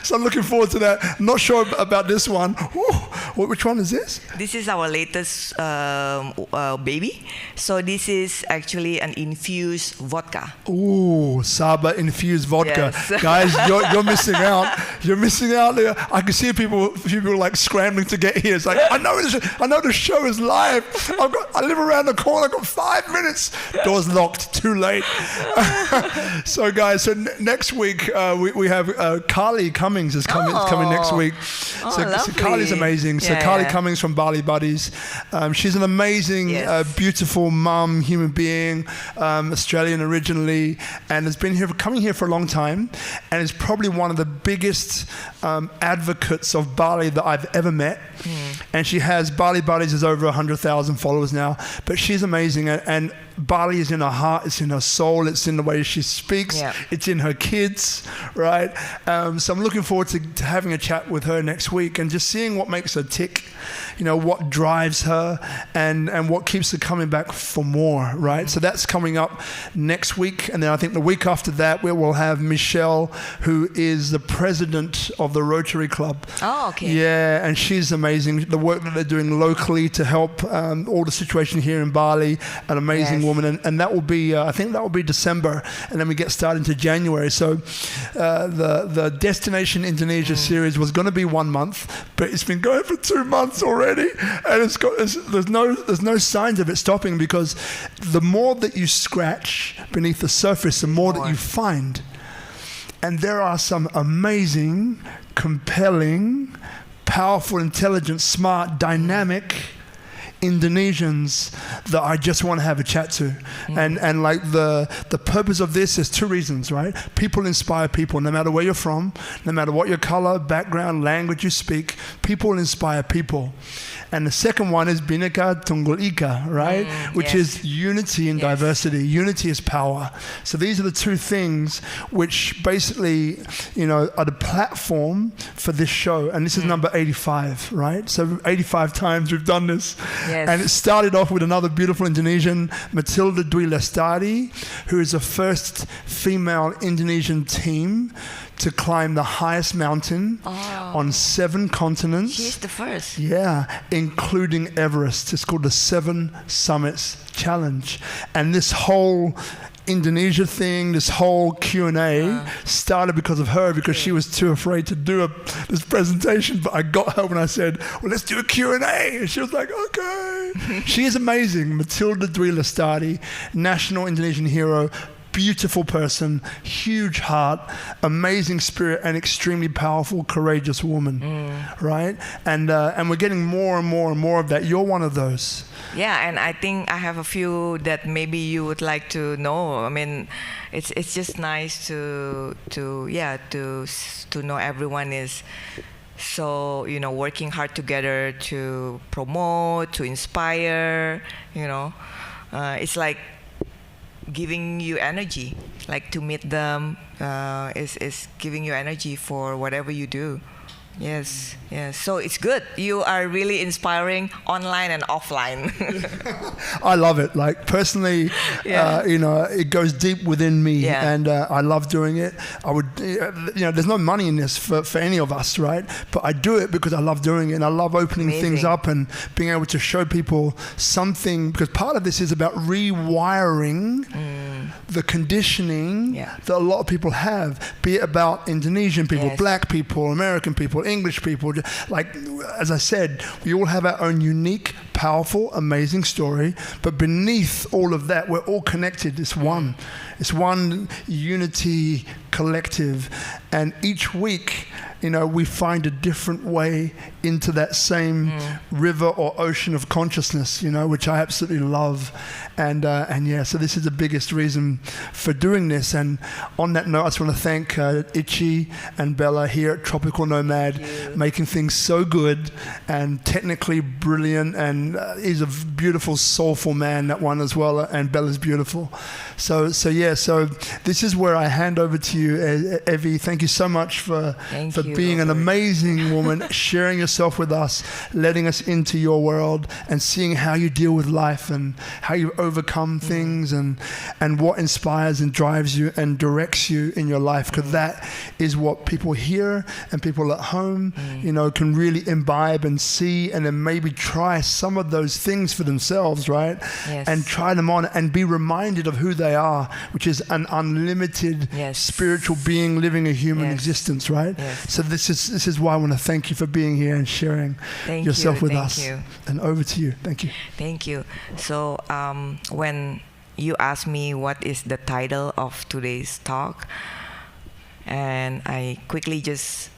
So I'm looking forward to that. Not sure about this one. Ooh, which one is this? This is our latest baby. So this is actually an infused vodka. Ooh, Saba infused vodka. Yes. Guys, you're missing out. You're missing out there. I can see people like scrambling to get here. It's like, I know the show is live. I live around the corner. I've got 5 minutes. Doors locked. Too late. So guys, next week we have Carly Cummings is coming next week. So lovely. Carly's amazing. So Yeah, Carly yeah. Cummings from Bali Buddies. She's an amazing, Yes. beautiful mum, human being, Australian originally, and has been coming here for a long time, and is probably one of the biggest advocates of Bali that I've ever met. And she has Bali Buddies is over 100,000 followers now, but she's amazing, and Bali is in her heart, it's in her soul, it's in the way she speaks, Yeah. it's in her kids, right? So I'm looking forward to having a chat with her next week and just seeing what makes her tick, what drives her and what keeps her coming back for more, right? So that's coming up next week, and then I think the week after that we will have Michelle, who is the president of the Rotary Club. Oh, okay. Yeah, and she's amazing. The work that they're doing locally to help all the situation here in Bali, an amazing Yes. woman, and that will be, I think that will be December, and then we get started into January. So the Destination Indonesia Series was going to be 1 month, but it's been going for 2 months already, and there's no signs of it stopping, because the more that you scratch beneath the surface, the more that you find. And there are some amazing, compelling, powerful, intelligent, smart, dynamic Indonesians that I just want to have a chat to. And like the purpose of this is 2 reasons, right? People inspire people, no matter where you're from, no matter what your color, background, language you speak, people inspire people. And the second one is Bhinneka Tunggal Ika, right? Which yes. is unity in diversity. Unity is power. So these are the 2 things which basically, are the platform for this show. And this is number 85, right? So 85 times we've done this. Yes. And it started off with another beautiful Indonesian, Matilda Dwi Lestari, who is the first female Indonesian team to climb the highest mountain on 7 continents. She's the first. Yeah, including Everest. It's called the 7 Summits Challenge. And this whole Indonesia thing, this whole Q&A started because of her, because she was too afraid to do this presentation. But I got her when I said, well, let's do a Q&A. And she was like, okay. She is amazing. Matilda Dwi Lestari, national Indonesian hero, beautiful person, huge heart, amazing spirit, and extremely powerful, courageous woman, right? And we're getting more and more and more of that. You're one of those. Yeah, and I think I have a few that maybe you would like to know. I mean, it's just nice to know everyone is so working hard together to promote, to inspire. It's like giving you energy, like to meet them is giving you energy for whatever you do. Yes. So it's good. You are really inspiring online and offline. I love it. Like personally, it goes deep within me, and I love doing it. I would, there's no money in this for any of us, right? But I do it because I love doing it, and I love opening things up and being able to show people something. Because part of this is about rewiring the conditioning that a lot of people have, be it about Indonesian people, black people, American people, English people. Like, as I said, we all have our own unique, powerful, amazing story, but beneath all of that, we're all connected. It's one. It's one unity collective. And each week, we find a different way into that same river or ocean of consciousness, which I absolutely love. And so this is the biggest reason for doing this. And on that note, I just want to thank Itchy and Bella here at Tropical Nomad, making things so good and technically brilliant and and he's a beautiful, soulful man, that one as well, and Bella's beautiful. So this is where I hand over to you, Evie. Thank you so much for being an amazing woman, sharing yourself with us, letting us into your world, and seeing how you deal with life and how you overcome things, and what inspires and drives you and directs you in your life, because that is what people hear and people at home, can really imbibe and see, and then maybe try some of those things for themselves, right? Yes. And try them on and be reminded of who they are, which is an unlimited spiritual being living a human existence, right? Yes. So this is why I want to thank you for being here and sharing yourself with us. And over to you. Thank you. Thank you. So when you asked me what is the title of today's talk, and I quickly just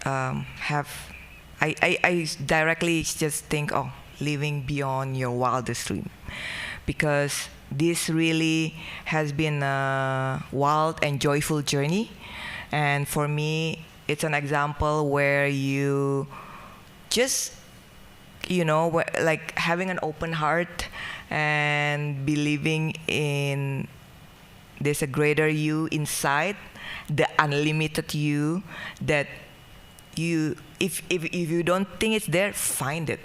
I directly just think, living beyond your wildest dream, because this really has been a wild and joyful journey, and for me it's an example where you just like having an open heart and believing in there's a greater you inside, the unlimited you, that you if you don't think it's there, find it,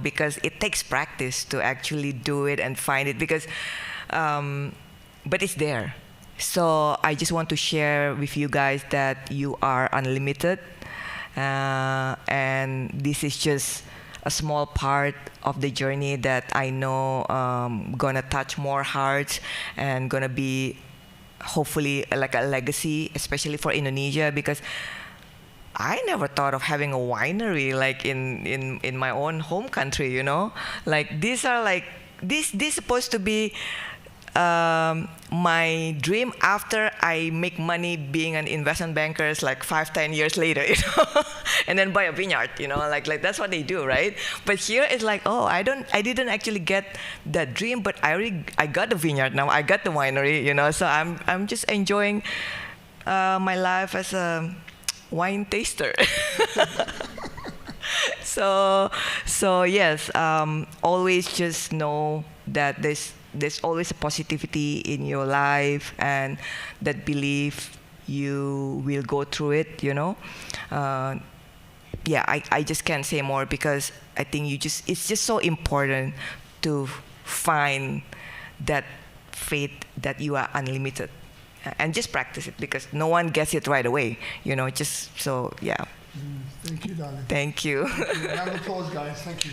because it takes practice to actually do it and find it, because but it's there. So I just want to share with you guys that you are unlimited, and this is just a small part of the journey that I know gonna touch more hearts and gonna be hopefully like a legacy, especially for Indonesia, because I never thought of having a winery like in my own home country, like these are like this supposed to be my dream after I make money being an investment banker, like 5-10 years later, and then buy a vineyard, like that's what they do, right? But here it's like, I didn't actually get that dream, but I got the vineyard now, I got the winery, so I'm just enjoying my life as a wine taster. So yes, always just know that there's always a positivity in your life, and that belief you will go through it, I just can't say more, because I think it's just so important to find that faith that you are unlimited, and just practice it, because no one gets it right away, just so, yeah. Thank you, darling. Thank you. Round of applause, guys. Thank you.